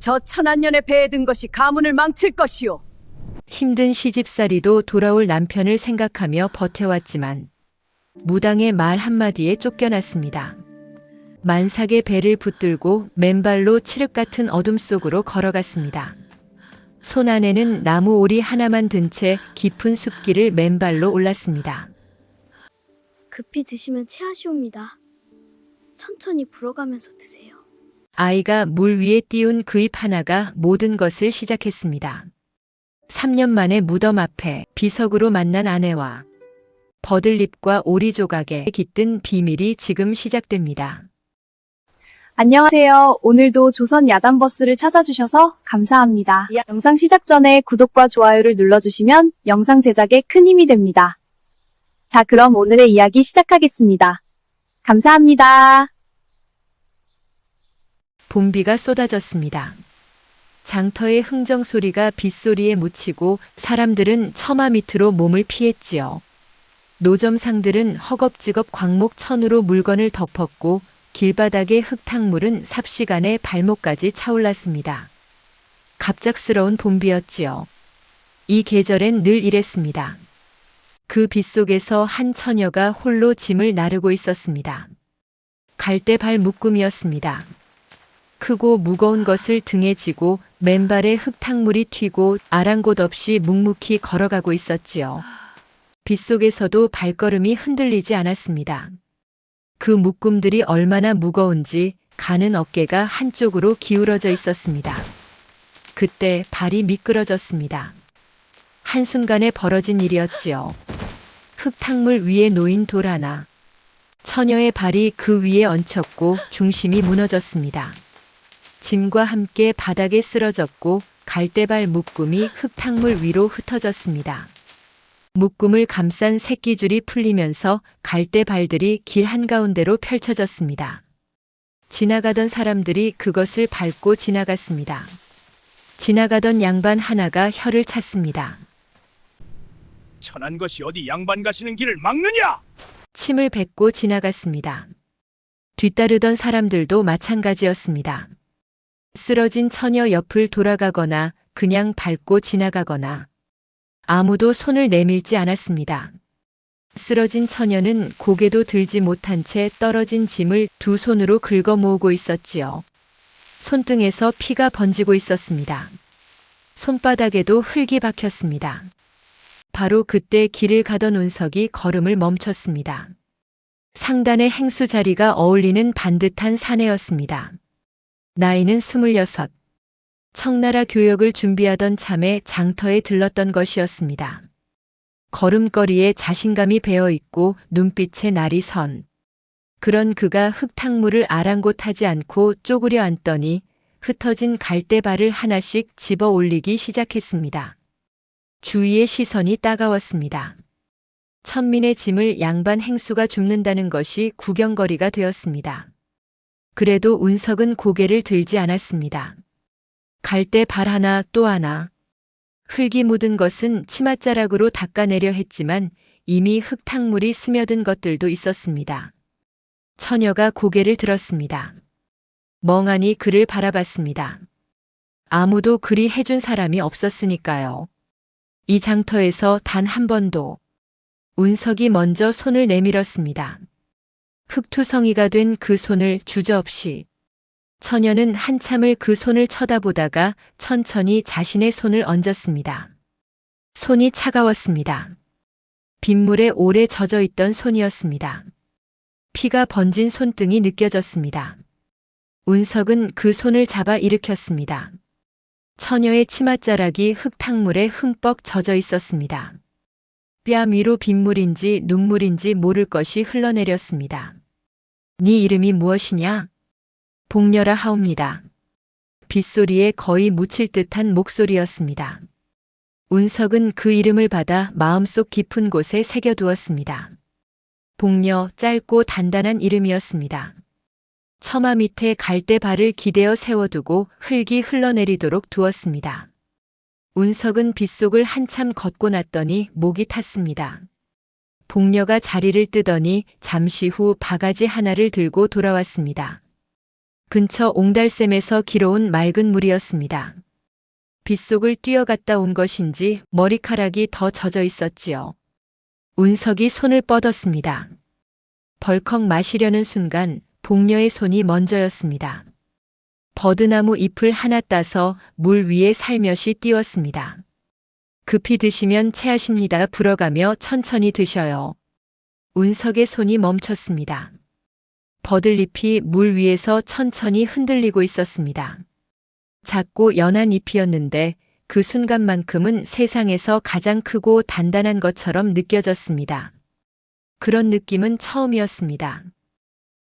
저 천한년의 배에 든 것이 가문을 망칠 것이오. 힘든 시집살이도 돌아올 남편을 생각하며 버텨왔지만 무당의 말 한마디에 쫓겨났습니다. 만삭의 배를 붙들고 맨발로 칠흑 같은 어둠 속으로 걸어갔습니다. 손 안에는 나무 오리 하나만 든 채 깊은 숲길을 맨발로 올랐습니다. 급히 드시면 체하시옵니다. 천천히 불어가면서 드세요. 아이가 물 위에 띄운 그 잎 하나가 모든 것을 시작했습니다. 3년 만에 무덤 앞에 비석으로 만난 아내와 버들잎과 오리 조각에 깃든 비밀이 지금 시작됩니다. 안녕하세요. 오늘도 조선 야단버스를 찾아주셔서 감사합니다. 영상 시작 전에 구독과 좋아요를 눌러주시면 영상 제작에 큰 힘이 됩니다. 자, 그럼 오늘의 이야기 시작하겠습니다. 감사합니다. 봄비가 쏟아졌습니다. 장터의 흥정 소리가 빗소리에 묻히고 사람들은 처마 밑으로 몸을 피했지요. 노점상들은 허겁지겁 광목천으로 물건을 덮었고 길바닥의 흙탕물은 삽시간에 발목까지 차올랐습니다. 갑작스러운 봄비였지요. 이 계절엔 늘 이랬습니다. 그 빗속에서 한 처녀가 홀로 짐을 나르고 있었습니다. 갈대발 묶음이었습니다. 크고 무거운 것을 등에 지고 맨발에 흙탕물이 튀고 아랑곳 없이 묵묵히 걸어가고 있었지요. 빗속에서도 발걸음이 흔들리지 않았습니다. 그 묶음들이 얼마나 무거운지 가는 어깨가 한쪽으로 기울어져 있었습니다. 그때 발이 미끄러졌습니다. 한순간에 벌어진 일이었지요. 흙탕물 위에 놓인 돌 하나. 처녀의 발이 그 위에 얹혔고 중심이 무너졌습니다. 짐과 함께 바닥에 쓰러졌고 갈대발 묶음이 흙탕물 위로 흩어졌습니다. 묶음을 감싼 새끼줄이 풀리면서 갈대발들이 길 한가운데로 펼쳐졌습니다. 지나가던 사람들이 그것을 밟고 지나갔습니다. 지나가던 양반 하나가 혀를 찼습니다. 천한 것이 어디 양반 가시는 길을 막느냐? 침을 뱉고 지나갔습니다. 뒤따르던 사람들도 마찬가지였습니다. 쓰러진 처녀 옆을 돌아가거나 그냥 밟고 지나가거나 아무도 손을 내밀지 않았습니다. 쓰러진 처녀는 고개도 들지 못한 채 떨어진 짐을 두 손으로 긁어 모으고 있었지요. 손등에서 피가 번지고 있었습니다. 손바닥에도 흙이 박혔습니다. 바로 그때 길을 가던 운석이 걸음을 멈췄습니다. 상단의 행수 자리가 어울리는 반듯한 사내였습니다. 나이는 26. 청나라 교역을 준비하던 참에 장터에 들렀던 것이었습니다. 걸음걸이에 자신감이 배어있고 눈빛에 날이 선. 그런 그가 흙탕물을 아랑곳하지 않고 쪼그려 앉더니 흩어진 갈대발을 하나씩 집어 올리기 시작했습니다. 주위의 시선이 따가웠습니다. 천민의 짐을 양반 행수가 줍는다는 것이 구경거리가 되었습니다. 그래도 운석은 고개를 들지 않았습니다. 갈대발 하나 또 하나. 흙이 묻은 것은 치맛자락으로 닦아내려 했지만 이미 흙탕물이 스며든 것들도 있었습니다. 처녀가 고개를 들었습니다. 멍하니 그를 바라봤습니다. 아무도 그리 해준 사람이 없었으니까요. 이 장터에서 단 한 번도. 운석이 먼저 손을 내밀었습니다. 흙투성이가 된 그 손을 주저없이. 처녀는 한참을 그 손을 쳐다보다가 천천히 자신의 손을 얹었습니다. 손이 차가웠습니다. 빗물에 오래 젖어 있던 손이었습니다. 피가 번진 손등이 느껴졌습니다. 운석은 그 손을 잡아 일으켰습니다. 처녀의 치맛자락이 흙탕물에 흠뻑 젖어 있었습니다. 뺨 위로 빗물인지 눈물인지 모를 것이 흘러내렸습니다. 네 이름이 무엇이냐? 복녀라 하옵니다. 빗소리에 거의 묻힐 듯한 목소리였습니다. 운석은 그 이름을 받아 마음속 깊은 곳에 새겨두었습니다. 복녀, 짧고 단단한 이름이었습니다. 처마 밑에 갈대발을 기대어 세워두고 흙이 흘러내리도록 두었습니다. 운석은 빗속을 한참 걷고 났더니 목이 탔습니다. 복녀가 자리를 뜨더니 잠시 후 바가지 하나를 들고 돌아왔습니다. 근처 옹달샘에서 길어온 맑은 물이었습니다. 빗속을 뛰어갔다 온 것인지 머리카락이 더 젖어 있었지요. 운석이 손을 뻗었습니다. 벌컥 마시려는 순간 복녀의 손이 먼저였습니다. 버드나무 잎을 하나 따서 물 위에 살며시 띄웠습니다. 급히 드시면 체하십니다. 불어가며 천천히 드셔요. 운석의 손이 멈췄습니다. 버들잎이 물 위에서 천천히 흔들리고 있었습니다. 작고 연한 잎이었는데 그 순간만큼은 세상에서 가장 크고 단단한 것처럼 느껴졌습니다. 그런 느낌은 처음이었습니다.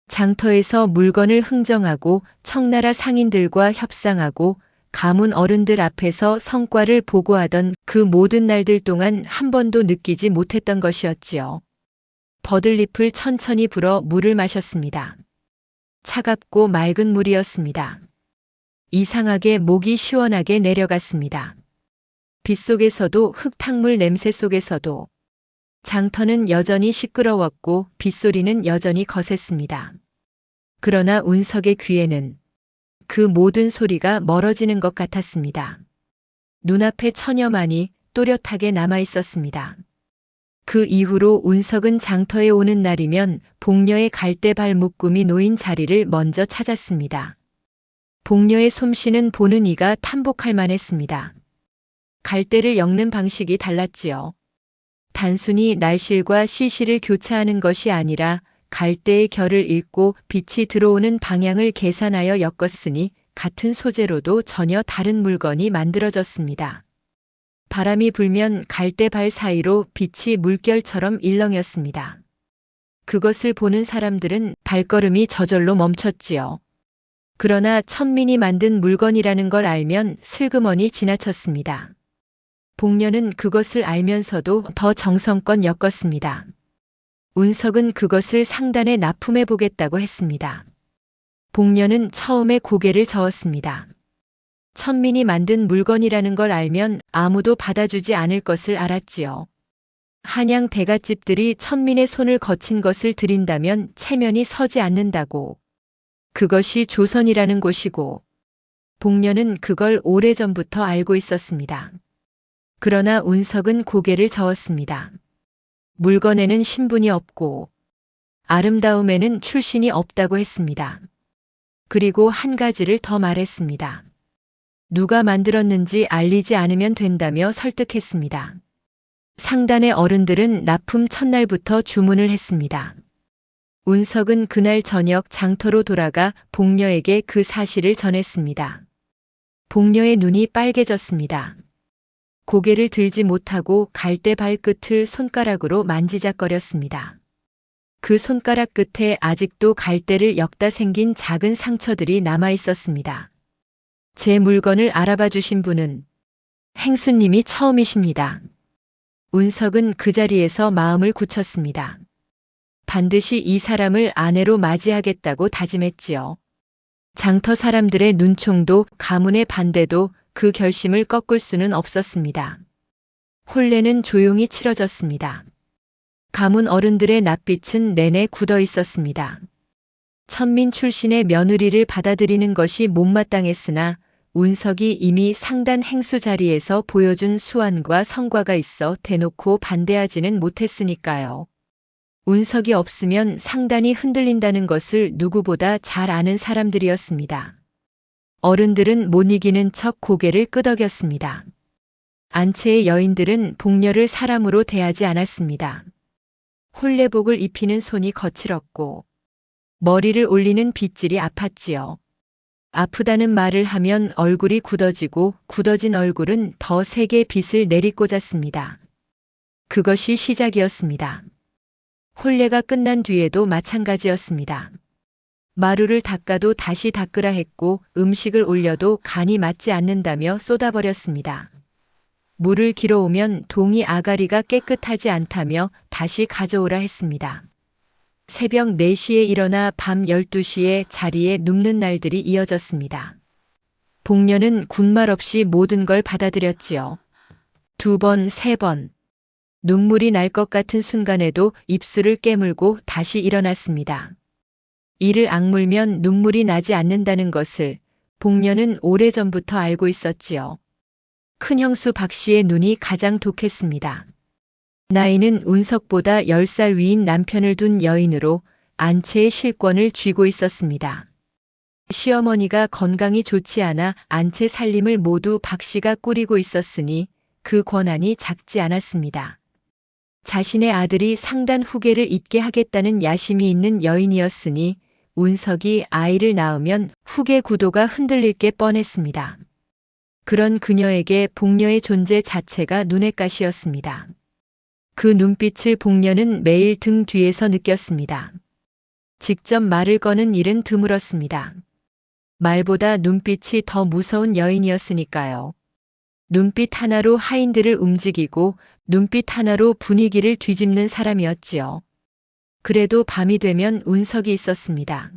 장터에서 물건을 흥정하고 청나라 상인들과 협상하고 가문 어른들 앞에서 성과를 보고하던 그 모든 날들 동안 한 번도 느끼지 못했던 것이었지요. 버들잎을 천천히 불어 물을 마셨습니다. 차갑고 맑은 물이었습니다. 이상하게 목이 시원하게 내려갔습니다. 빗속에서도 흙탕물 냄새 속에서도 장터는 여전히 시끄러웠고 빗소리는 여전히 거셌습니다. 그러나 운석의 귀에는 그 모든 소리가 멀어지는 것 같았습니다. 눈앞에 처녀만이 또렷하게 남아 있었습니다. 그 이후로 운석은 장터에 오는 날이면 복녀의 갈대발 묶음이 놓인 자리를 먼저 찾았습니다. 복녀의 솜씨는 보는 이가 탐복할 만했습니다. 갈대를 엮는 방식이 달랐지요. 단순히 날실과 시실을 교차하는 것이 아니라 갈대의 결을 읽고 빛이 들어오는 방향을 계산하여 엮었으니 같은 소재로도 전혀 다른 물건이 만들어졌습니다. 바람이 불면 갈대발 사이로 빛이 물결처럼 일렁였습니다. 그것을 보는 사람들은 발걸음이 저절로 멈췄지요. 그러나 천민이 만든 물건이라는 걸 알면 슬그머니 지나쳤습니다. 복녀는 그것을 알면서도 더 정성껏 엮었습니다. 운석은 그것을 상단에 납품해 보겠다고 했습니다. 복녀는 처음에 고개를 저었습니다. 천민이 만든 물건이라는 걸 알면 아무도 받아주지 않을 것을 알았지요. 한양 대갓집들이 천민의 손을 거친 것을 드린다면 체면이 서지 않는다고. 그것이 조선이라는 곳이고 복녀는 그걸 오래전부터 알고 있었습니다. 그러나 운석은 고개를 저었습니다. 물건에는 신분이 없고 아름다움에는 출신이 없다고 했습니다. 그리고 한 가지를 더 말했습니다. 누가 만들었는지 알리지 않으면 된다며 설득했습니다. 상단의 어른들은 납품 첫날부터 주문을 했습니다. 운석은 그날 저녁 장터로 돌아가 복녀에게 그 사실을 전했습니다. 복녀의 눈이 빨개졌습니다. 고개를 들지 못하고 갈대 발끝을 손가락으로 만지작거렸습니다. 그 손가락 끝에 아직도 갈대를 엮다 생긴 작은 상처들이 남아 있었습니다. 제 물건을 알아봐 주신 분은 행수님이 처음이십니다. 운석은 그 자리에서 마음을 굳혔습니다. 반드시 이 사람을 아내로 맞이하겠다고 다짐했지요. 장터 사람들의 눈총도 가문의 반대도 그 결심을 꺾을 수는 없었습니다. 혼례는 조용히 치러졌습니다. 가문 어른들의 낯빛은 내내 굳어 있었습니다. 천민 출신의 며느리를 받아들이는 것이 못마땅했으나 운석이 이미 상단 행수 자리에서 보여준 수완과 성과가 있어 대놓고 반대하지는 못했으니까요. 운석이 없으면 상단이 흔들린다는 것을 누구보다 잘 아는 사람들이었습니다. 어른들은 못 이기는 척 고개를 끄덕였습니다. 안채의 여인들은 복녀를 사람으로 대하지 않았습니다. 혼례복을 입히는 손이 거칠었고 머리를 올리는 빗질이 아팠지요. 아프다는 말을 하면 얼굴이 굳어지고 굳어진 얼굴은 더 세게 빗을 내리꽂았습니다. 그것이 시작이었습니다. 혼례가 끝난 뒤에도 마찬가지였습니다. 마루를 닦아도 다시 닦으라 했고 음식을 올려도 간이 맞지 않는다며 쏟아버렸습니다. 물을 길어오면 동이 아가리가 깨끗하지 않다며 다시 가져오라 했습니다. 새벽 4시에 일어나 밤 12시에 자리에 눕는 날들이 이어졌습니다. 복녀는 군말 없이 모든 걸 받아들였지요. 2번, 3번. 눈물이 날 것 같은 순간에도 입술을 깨물고 다시 일어났습니다. 이를 악물면 눈물이 나지 않는다는 것을 복녀는 오래전부터 알고 있었지요. 큰형수 박 씨의 눈이 가장 독했습니다. 나이는 운석보다 10살 위인 남편을 둔 여인으로 안채의 실권을 쥐고 있었습니다. 시어머니가 건강이 좋지 않아 안채 살림을 모두 박 씨가 꾸리고 있었으니 그 권한이 작지 않았습니다. 자신의 아들이 상단 후계를 잇게 하겠다는 야심이 있는 여인이었으니 운석이 아이를 낳으면 후계 구도가 흔들릴 게 뻔했습니다. 그런 그녀에게 복녀의 존재 자체가 눈엣 가시였습니다. 그 눈빛을 복녀는 매일 등 뒤에서 느꼈습니다. 직접 말을 거는 일은 드물었습니다. 말보다 눈빛이 더 무서운 여인이었으니까요. 눈빛 하나로 하인들을 움직이고 눈빛 하나로 분위기를 뒤집는 사람이었지요. 그래도 밤이 되면 운석이 있었습니다.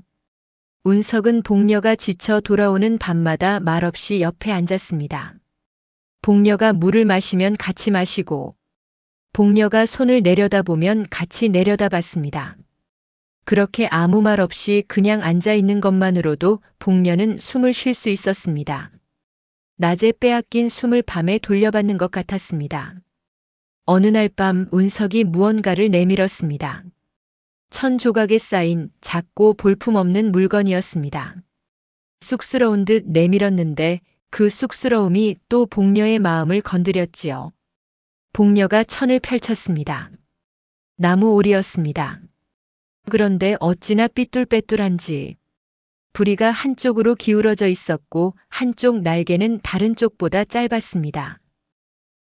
운석은 복녀가 지쳐 돌아오는 밤마다 말없이 옆에 앉았습니다. 복녀가 물을 마시면 같이 마시고 복녀가 손을 내려다보면 같이 내려다봤습니다. 그렇게 아무 말 없이 그냥 앉아 있는 것만으로도 복녀는 숨을 쉴 수 있었습니다. 낮에 빼앗긴 숨을 밤에 돌려받는 것 같았습니다. 어느 날 밤 운석이 무언가를 내밀었습니다. 1000조각에 쌓인 작고 볼품없는 물건이었습니다. 쑥스러운 듯 내밀었는데 그 쑥스러움이 또 복녀의 마음을 건드렸지요. 복녀가 천을 펼쳤습니다. 나무 오리였습니다. 그런데 어찌나 삐뚤빼뚤한지 부리가 한쪽으로 기울어져 있었고 한쪽 날개는 다른 쪽보다 짧았습니다.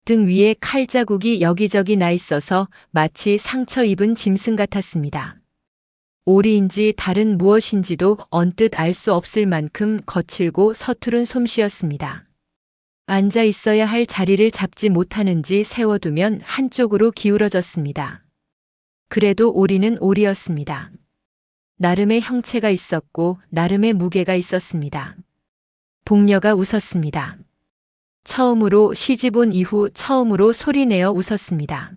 등 위에 칼 자국이 여기저기 나 있어서 마치 상처 입은 짐승 같았습니다. 오리인지 다른 무엇인지도 언뜻 알 수 없을 만큼 거칠고 서투른 솜씨였습니다. 앉아 있어야 할 자리를 잡지 못하는지 세워두면 한쪽으로 기울어졌습니다. 그래도 오리는 오리였습니다. 나름의 형체가 있었고 나름의 무게가 있었습니다. 복녀가 웃었습니다. 처음으로 시집 온 이후 처음으로 소리내어 웃었습니다.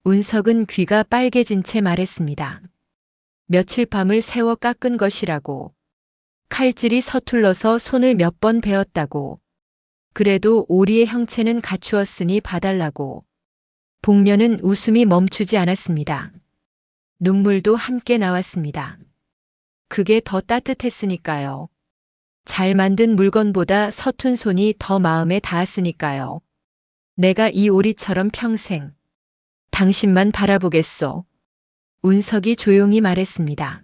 운석은 귀가 빨개진 채 말했습니다. 며칠 밤을 새워 깎은 것이라고. 칼질이 서툴러서 손을 몇 번 베었다고. 그래도 오리의 형체는 갖추었으니 봐달라고. 복녀는 웃음이 멈추지 않았습니다. 눈물도 함께 나왔습니다. 그게 더 따뜻했으니까요. 잘 만든 물건보다 서툰 손이 더 마음에 닿았으니까요. 내가 이 오리처럼 평생 당신만 바라보겠소. 운석이 조용히 말했습니다.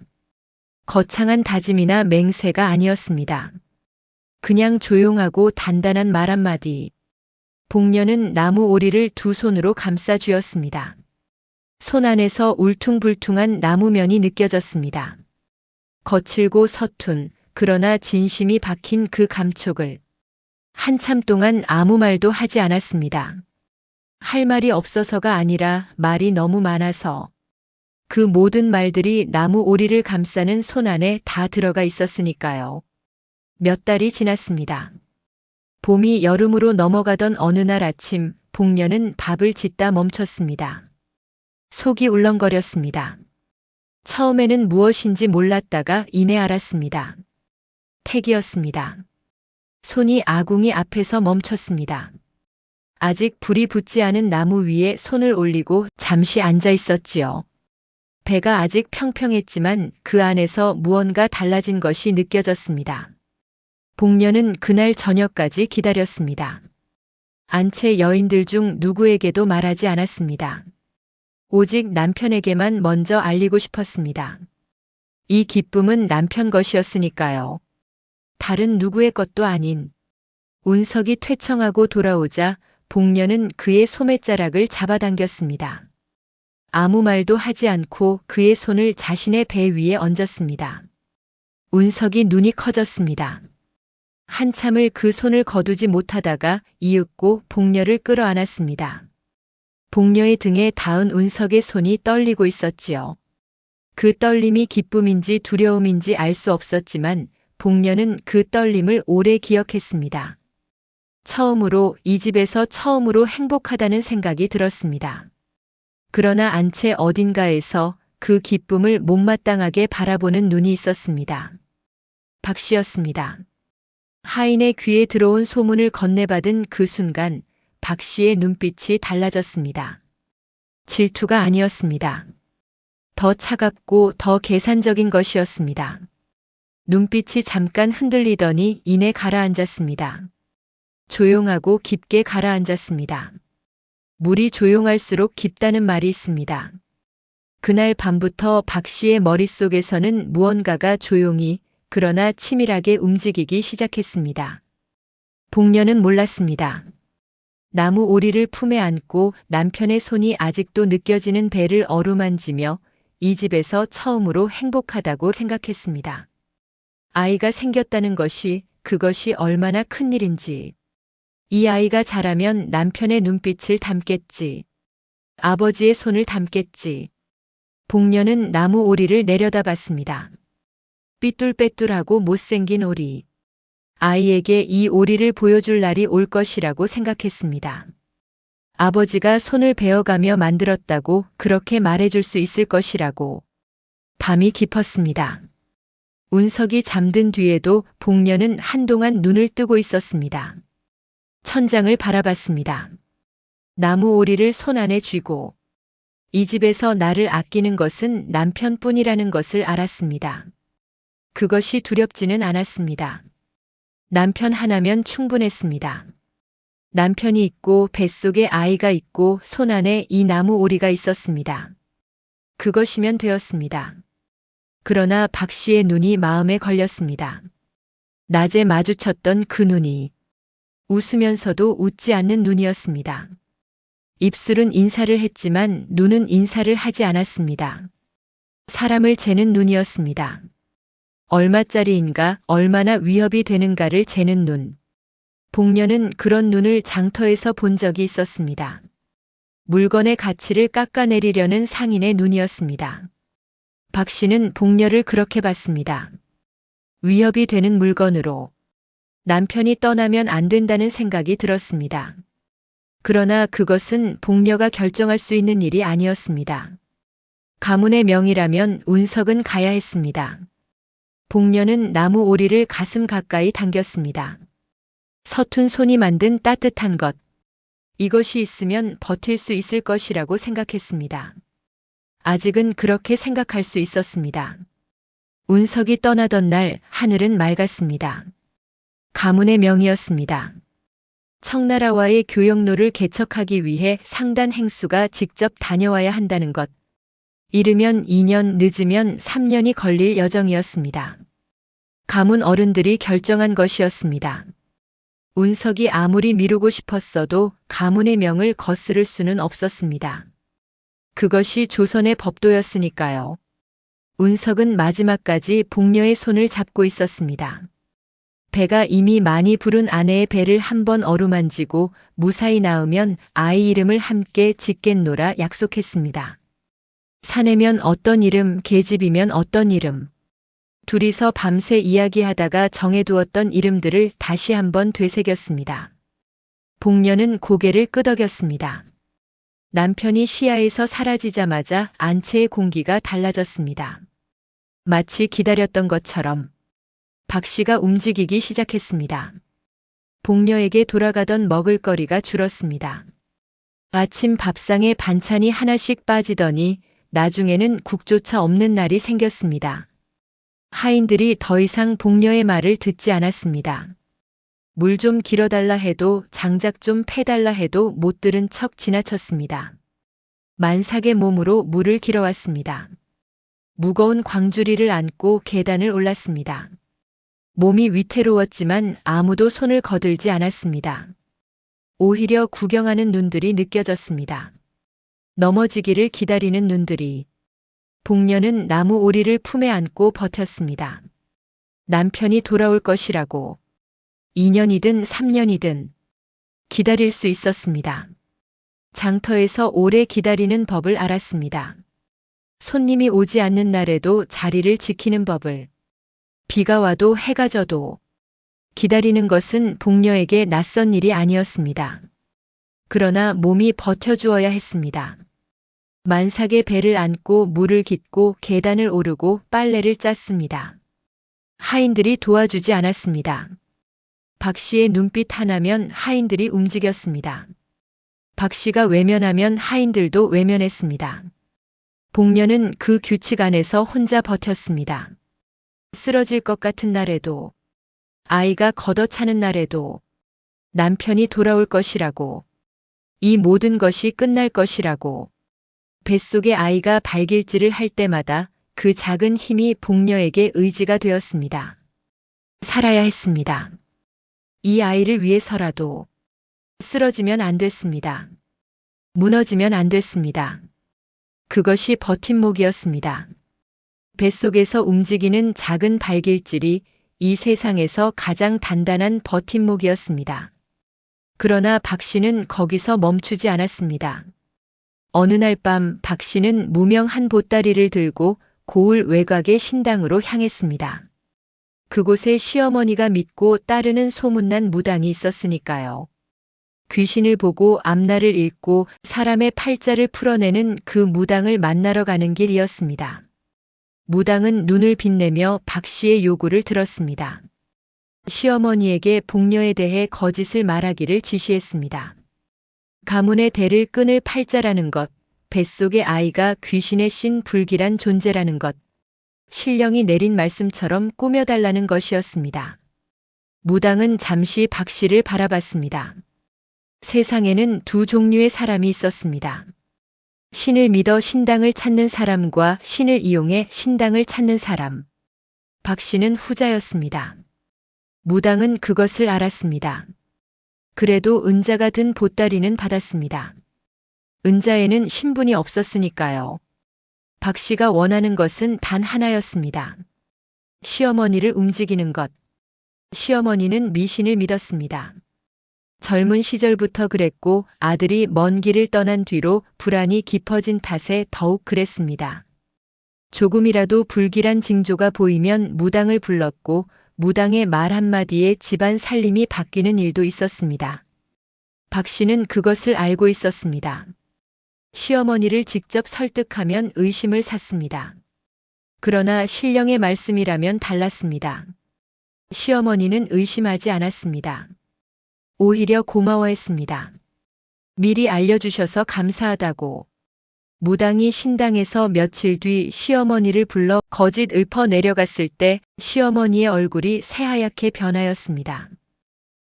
거창한 다짐이나 맹세가 아니었습니다. 그냥 조용하고 단단한 말 한마디. 복녀는 나무 오리를 두 손으로 감싸 쥐었습니다. 손 안에서 울퉁불퉁한 나무면이 느껴졌습니다. 거칠고 서툰 그러나 진심이 박힌 그 감촉을 한참 동안 아무 말도 하지 않았습니다. 할 말이 없어서가 아니라 말이 너무 많아서 그 모든 말들이 나무 오리를 감싸는 손 안에 다 들어가 있었으니까요. 몇 달이 지났습니다. 봄이 여름으로 넘어가던 어느 날 아침 복녀는 밥을 짓다 멈췄습니다. 속이 울렁거렸습니다. 처음에는 무엇인지 몰랐다가 이내 알았습니다. 택이었습니다. 손이 아궁이 앞에서 멈췄습니다. 아직 불이 붙지 않은 나무 위에 손을 올리고 잠시 앉아 있었지요. 배가 아직 평평했지만 그 안에서 무언가 달라진 것이 느껴졌습니다. 복녀는 그날 저녁까지 기다렸습니다. 안채 여인들 중 누구에게도 말하지 않았습니다. 오직 남편에게만 먼저 알리고 싶었습니다. 이 기쁨은 남편 것이었으니까요. 다른 누구의 것도 아닌. 운석이 퇴청하고 돌아오자 복녀는 그의 소매자락을 잡아당겼습니다. 아무 말도 하지 않고 그의 손을 자신의 배 위에 얹었습니다. 운석이 눈이 커졌습니다. 한참을 그 손을 거두지 못하다가 이윽고 복녀를 끌어안았습니다. 복녀의 등에 닿은 운석의 손이 떨리고 있었지요. 그 떨림이 기쁨인지 두려움인지 알 수 없었지만 복녀는 그 떨림을 오래 기억했습니다. 처음으로 이 집에서 처음으로 행복하다는 생각이 들었습니다. 그러나 안채 어딘가에서 그 기쁨을 못마땅하게 바라보는 눈이 있었습니다. 박 씨였습니다. 하인의 귀에 들어온 소문을 건네받은 그 순간 박 씨의 눈빛이 달라졌습니다. 질투가 아니었습니다. 더 차갑고 더 계산적인 것이었습니다. 눈빛이 잠깐 흔들리더니 이내 가라앉았습니다. 조용하고 깊게 가라앉았습니다. 물이 조용할수록 깊다는 말이 있습니다. 그날 밤부터 박 씨의 머릿속에서는 무언가가 조용히 그러나 치밀하게 움직이기 시작했습니다. 복녀는 몰랐습니다. 나무 오리를 품에 안고 남편의 손이 아직도 느껴지는 배를 어루만지며 이 집에서 처음으로 행복하다고 생각했습니다. 아이가 생겼다는 것이 그것이 얼마나 큰 일인지. 이 아이가 자라면 남편의 눈빛을 닮겠지. 아버지의 손을 닮겠지. 복녀는 나무 오리를 내려다봤습니다. 삐뚤빼뚤하고 못생긴 오리. 아이에게 이 오리를 보여줄 날이 올 것이라고 생각했습니다. 아버지가 손을 베어가며 만들었다고 그렇게 말해줄 수 있을 것이라고. 밤이 깊었습니다. 운석이 잠든 뒤에도 복녀는 한동안 눈을 뜨고 있었습니다. 천장을 바라봤습니다. 나무 오리를 손 안에 쥐고 이 집에서 나를 아끼는 것은 남편뿐이라는 것을 알았습니다. 그것이 두렵지는 않았습니다. 남편 하나면 충분했습니다. 남편이 있고 뱃속에 아이가 있고 손 안에 이 나무 오리가 있었습니다. 그것이면 되었습니다. 그러나 박 씨의 눈이 마음에 걸렸습니다. 낮에 마주쳤던 그 눈이 웃으면서도 웃지 않는 눈이었습니다. 입술은 인사를 했지만 눈은 인사를 하지 않았습니다. 사람을 재는 눈이었습니다. 얼마짜리인가, 얼마나 위협이 되는가를 재는 눈. 복녀는 그런 눈을 장터에서 본 적이 있었습니다. 물건의 가치를 깎아내리려는 상인의 눈이었습니다. 박 씨는 복녀를 그렇게 봤습니다. 위협이 되는 물건으로. 남편이 떠나면 안 된다는 생각이 들었습니다. 그러나 그것은 복녀가 결정할 수 있는 일이 아니었습니다. 가문의 명이라면 운석은 가야 했습니다. 복녀는 나무 오리를 가슴 가까이 당겼습니다. 서툰 손이 만든 따뜻한 것. 이것이 있으면 버틸 수 있을 것이라고 생각했습니다. 아직은 그렇게 생각할 수 있었습니다. 운석이 떠나던 날 하늘은 맑았습니다. 가문의 명이었습니다. 청나라와의 교역로를 개척하기 위해 상단 행수가 직접 다녀와야 한다는 것. 이르면 2년, 늦으면 3년이 걸릴 여정이었습니다. 가문 어른들이 결정한 것이었습니다. 운석이 아무리 미루고 싶었어도 가문의 명을 거스를 수는 없었습니다. 그것이 조선의 법도였으니까요. 운석은 마지막까지 복녀의 손을 잡고 있었습니다. 배가 이미 많이 부른 아내의 배를 한번 어루만지고 무사히 나으면 아이 이름을 함께 짓겠노라 약속했습니다. 사내면 어떤 이름, 계집이면 어떤 이름. 둘이서 밤새 이야기하다가 정해두었던 이름들을 다시 한번 되새겼습니다. 복녀는 고개를 끄덕였습니다. 남편이 시야에서 사라지자마자 안채의 공기가 달라졌습니다. 마치 기다렸던 것처럼 박 씨가 움직이기 시작했습니다. 복녀에게 돌아가던 먹을거리가 줄었습니다. 아침 밥상에 반찬이 하나씩 빠지더니 나중에는 국조차 없는 날이 생겼습니다. 하인들이 더 이상 복녀의 말을 듣지 않았습니다. 물 좀 길어달라 해도 장작 좀 패달라 해도 못 들은 척 지나쳤습니다. 만삭의 몸으로 물을 길어왔습니다. 무거운 광주리를 안고 계단을 올랐습니다. 몸이 위태로웠지만 아무도 손을 거들지 않았습니다. 오히려 구경하는 눈들이 느껴졌습니다. 넘어지기를 기다리는 눈들이. 복녀는 나무 오리를 품에 안고 버텼습니다. 남편이 돌아올 것이라고. 2년이든 3년이든 기다릴 수 있었습니다. 장터에서 오래 기다리는 법을 알았습니다. 손님이 오지 않는 날에도 자리를 지키는 법을. 비가 와도 해가 져도 기다리는 것은 복녀에게 낯선 일이 아니었습니다. 그러나 몸이 버텨주어야 했습니다. 만삭의 배를 안고 물을 깃고 계단을 오르고 빨래를 짰습니다. 하인들이 도와주지 않았습니다. 박 씨의 눈빛 하나면 하인들이 움직였습니다. 박 씨가 외면하면 하인들도 외면했습니다. 복녀는 그 규칙 안에서 혼자 버텼습니다. 쓰러질 것 같은 날에도, 아이가 걷어차는 날에도, 남편이 돌아올 것이라고, 이 모든 것이 끝날 것이라고, 뱃속에 아이가 발길질을 할 때마다 그 작은 힘이 복녀에게 의지가 되었습니다. 살아야 했습니다. 이 아이를 위해서라도 쓰러지면 안 됐습니다. 무너지면 안 됐습니다. 그것이 버팀목이었습니다. 뱃속에서 움직이는 작은 발길질이 이 세상에서 가장 단단한 버팀목이었습니다. 그러나 박 씨는 거기서 멈추지 않았습니다. 어느 날 밤 박 씨는 무명한 보따리를 들고 고을 외곽의 신당으로 향했습니다. 그곳에 시어머니가 믿고 따르는 소문난 무당이 있었으니까요. 귀신을 보고 앞날을 읽고 사람의 팔자를 풀어내는 그 무당을 만나러 가는 길이었습니다. 무당은 눈을 빛내며 박 씨의 요구를 들었습니다. 시어머니에게 복녀에 대해 거짓을 말하기를 지시했습니다. 가문의 대를 끊을 팔자라는 것, 뱃속의 아이가 귀신에 씬 불길한 존재라는 것, 신령이 내린 말씀처럼 꾸며달라는 것이었습니다. 무당은 잠시 박 씨를 바라봤습니다. 세상에는 두 종류의 사람이 있었습니다. 신을 믿어 신당을 찾는 사람과 신을 이용해 신당을 찾는 사람. 박 씨는 후자였습니다. 무당은 그것을 알았습니다. 그래도 은자가 든 보따리는 받았습니다. 은자에는 신분이 없었으니까요. 박 씨가 원하는 것은 단 하나였습니다. 시어머니를 움직이는 것. 시어머니는 미신을 믿었습니다. 젊은 시절부터 그랬고 아들이 먼 길을 떠난 뒤로 불안이 깊어진 탓에 더욱 그랬습니다. 조금이라도 불길한 징조가 보이면 무당을 불렀고 무당의 말 한마디에 집안 살림이 바뀌는 일도 있었습니다. 박 씨는 그것을 알고 있었습니다. 시어머니를 직접 설득하면 의심을 샀습니다. 그러나 신령의 말씀이라면 달랐습니다. 시어머니는 의심하지 않았습니다. 오히려 고마워했습니다. 미리 알려주셔서 감사하다고. 무당이 신당에서 며칠 뒤 시어머니를 불러 거짓 읊어 내려갔을 때 시어머니의 얼굴이 새하얗게 변하였습니다.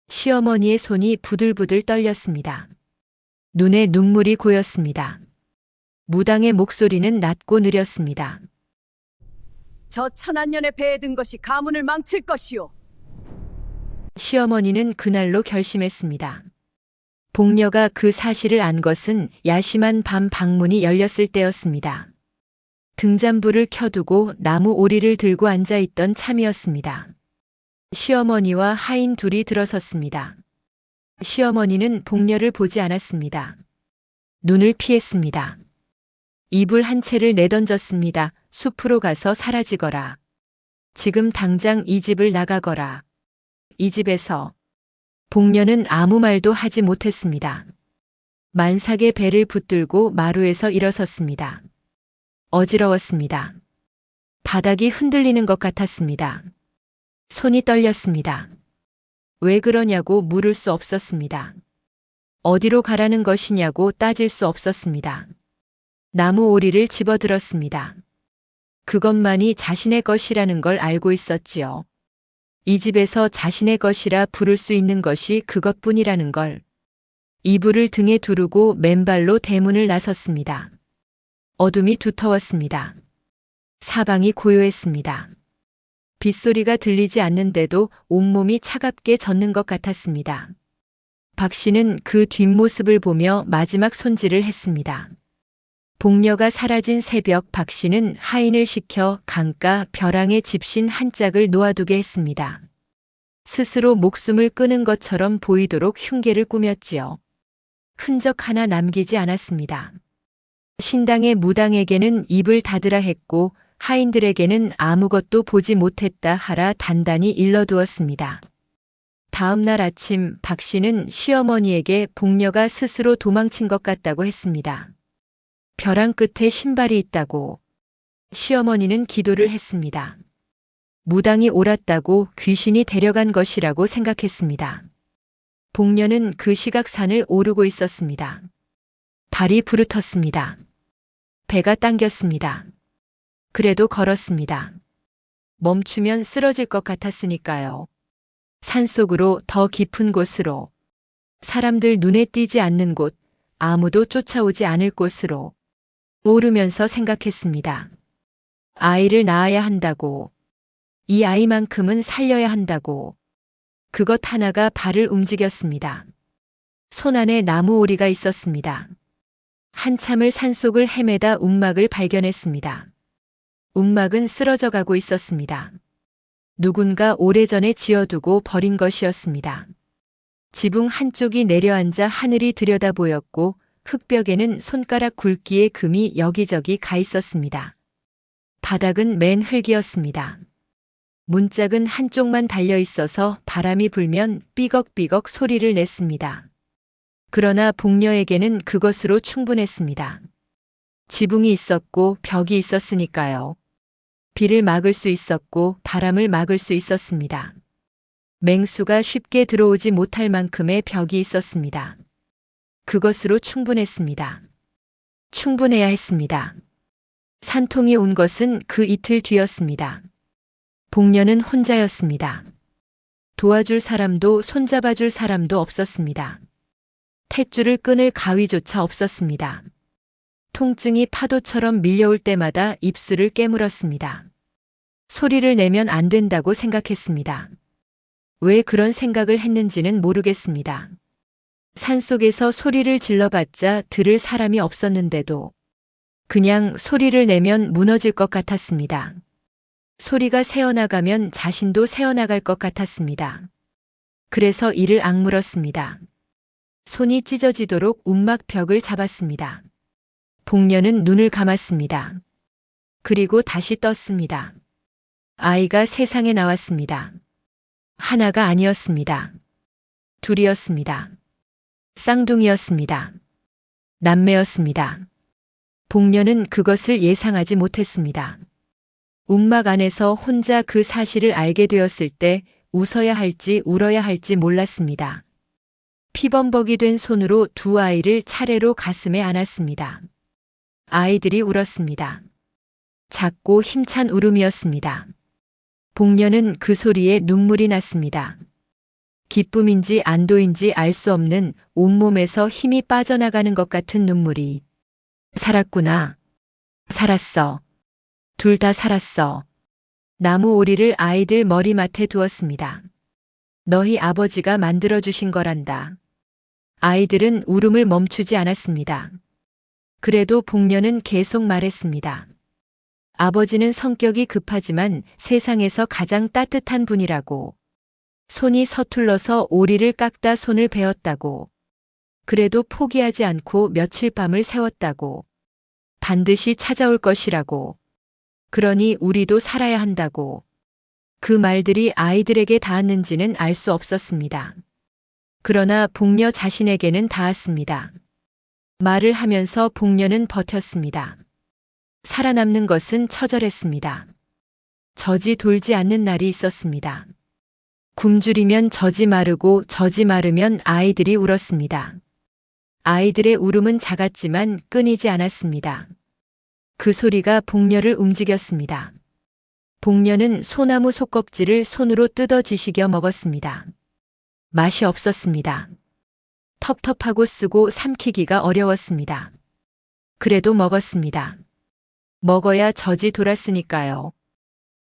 시어머니의 손이 부들부들 떨렸습니다. 눈에 눈물이 고였습니다. 무당의 목소리는 낮고 느렸습니다. 저 천한년의 배에 든 것이 가문을 망칠 것이요. 시어머니는 그날로 결심했습니다. 복녀가 그 사실을 안 것은 야심한 밤 방문이 열렸을 때였습니다. 등잔불을 켜두고 나무 오리를 들고 앉아있던 참이었습니다. 시어머니와 하인 둘이 들어섰습니다. 시어머니는 복녀를 보지 않았습니다. 눈을 피했습니다. 이불 한 채를 내던졌습니다. 숲으로 가서 사라지거라. 지금 당장 이 집을 나가거라. 이 집에서. 복녀는 아무 말도 하지 못했습니다. 만삭의 배를 붙들고 마루에서 일어섰습니다. 어지러웠습니다. 바닥이 흔들리는 것 같았습니다. 손이 떨렸습니다. 왜 그러냐고 물을 수 없었습니다. 어디로 가라는 것이냐고 따질 수 없었습니다. 나무 오리를 집어들었습니다. 그것만이 자신의 것이라는 걸 알고 있었지요. 이 집에서 자신의 것이라 부를 수 있는 것이 그것뿐이라는 걸. 이불을 등에 두르고 맨발로 대문을 나섰습니다. 어둠이 두터웠습니다. 사방이 고요했습니다. 빗소리가 들리지 않는데도 온몸이 차갑게 젖는 것 같았습니다. 박 씨는 그 뒷모습을 보며 마지막 손질을 했습니다. 복녀가 사라진 새벽 박 씨는 하인을 시켜 강가 벼랑에 집신 한 짝을 놓아두게 했습니다. 스스로 목숨을 끊은 것처럼 보이도록 흉계를 꾸몄지요. 흔적 하나 남기지 않았습니다. 신당의 무당에게는 입을 닫으라 했고 하인들에게는 아무것도 보지 못했다 하라 단단히 일러두었습니다. 다음 날 아침 박 씨는 시어머니에게 복녀가 스스로 도망친 것 같다고 했습니다. 벼랑 끝에 신발이 있다고. 시어머니는 기도를 했습니다. 무당이 옳았다고 귀신이 데려간 것이라고 생각했습니다. 복녀는 그 시각산을 오르고 있었습니다. 발이 부르텄습니다. 배가 당겼습니다. 그래도 걸었습니다. 멈추면 쓰러질 것 같았으니까요. 산속으로, 더 깊은 곳으로, 사람들 눈에 띄지 않는 곳, 아무도 쫓아오지 않을 곳으로 오르면서 생각했습니다. 아이를 낳아야 한다고, 이 아이만큼은 살려야 한다고. 그것 하나가 발을 움직였습니다. 손 안에 나무 오리가 있었습니다. 한참을 산속을 헤매다 움막을 발견했습니다. 움막은 쓰러져 가고 있었습니다. 누군가 오래전에 지어두고 버린 것이었습니다. 지붕 한쪽이 내려앉아 하늘이 들여다 보였고 흙벽에는 손가락 굵기의 금이 여기저기 가 있었습니다. 바닥은 맨 흙이었습니다. 문짝은 한쪽만 달려 있어서 바람이 불면 삐걱삐걱 소리를 냈습니다. 그러나 복녀에게는 그것으로 충분했습니다. 지붕이 있었고 벽이 있었으니까요. 비를 막을 수 있었고 바람을 막을 수 있었습니다. 맹수가 쉽게 들어오지 못할 만큼의 벽이 있었습니다. 그것으로 충분했습니다. 충분해야 했습니다. 산통이 온 것은 그 이틀 뒤였습니다. 복녀는 혼자였습니다. 도와줄 사람도 손잡아줄 사람도 없었습니다. 탯줄을 끊을 가위조차 없었습니다. 통증이 파도처럼 밀려올 때마다 입술을 깨물었습니다. 소리를 내면 안 된다고 생각했습니다. 왜 그런 생각을 했는지는 모르겠습니다. 산속에서 소리를 질러봤자 들을 사람이 없었는데도 그냥 소리를 내면 무너질 것 같았습니다. 소리가 새어나가면 자신도 새어나갈 것 같았습니다. 그래서 이를 악물었습니다. 손이 찢어지도록 움막 벽을 잡았습니다. 복녀는 눈을 감았습니다. 그리고 다시 떴습니다. 아이가 세상에 나왔습니다. 하나가 아니었습니다. 둘이었습니다. 쌍둥이였습니다. 남매였습니다. 복녀는 그것을 예상하지 못했습니다. 움막 안에서 혼자 그 사실을 알게 되었을 때 웃어야 할지 울어야 할지 몰랐습니다. 피범벅이 된 손으로 두 아이를 차례로 가슴에 안았습니다. 아이들이 울었습니다. 작고 힘찬 울음이었습니다. 복녀는 그 소리에 눈물이 났습니다. 기쁨인지 안도인지 알 수 없는 온몸에서 힘이 빠져나가는 것 같은 눈물이. 살았구나. 살았어. 둘 다 살았어. 나무 오리를 아이들 머리맡에 두었습니다. 너희 아버지가 만들어주신 거란다. 아이들은 울음을 멈추지 않았습니다. 그래도 복녀는 계속 말했습니다. 아버지는 성격이 급하지만 세상에서 가장 따뜻한 분이라고. 손이 서툴러서 오리를 깎다 손을 베었다고. 그래도 포기하지 않고 며칠 밤을 새웠다고. 반드시 찾아올 것이라고. 그러니 우리도 살아야 한다고. 그 말들이 아이들에게 닿았는지는 알 수 없었습니다. 그러나 복녀 자신에게는 닿았습니다. 말을 하면서 복녀는 버텼습니다. 살아남는 것은 처절했습니다. 젖이 돌지 않는 날이 있었습니다. 굶주리면 젖이 마르고 젖이 마르면 아이들이 울었습니다. 아이들의 울음은 작았지만 끊이지 않았습니다. 그 소리가 복녀를 움직였습니다. 복녀는 소나무 속껍질을 손으로 뜯어 지식여 먹었습니다. 맛이 없었습니다. 텁텁하고 쓰고 삼키기가 어려웠습니다. 그래도 먹었습니다. 먹어야 젖이 돌았으니까요.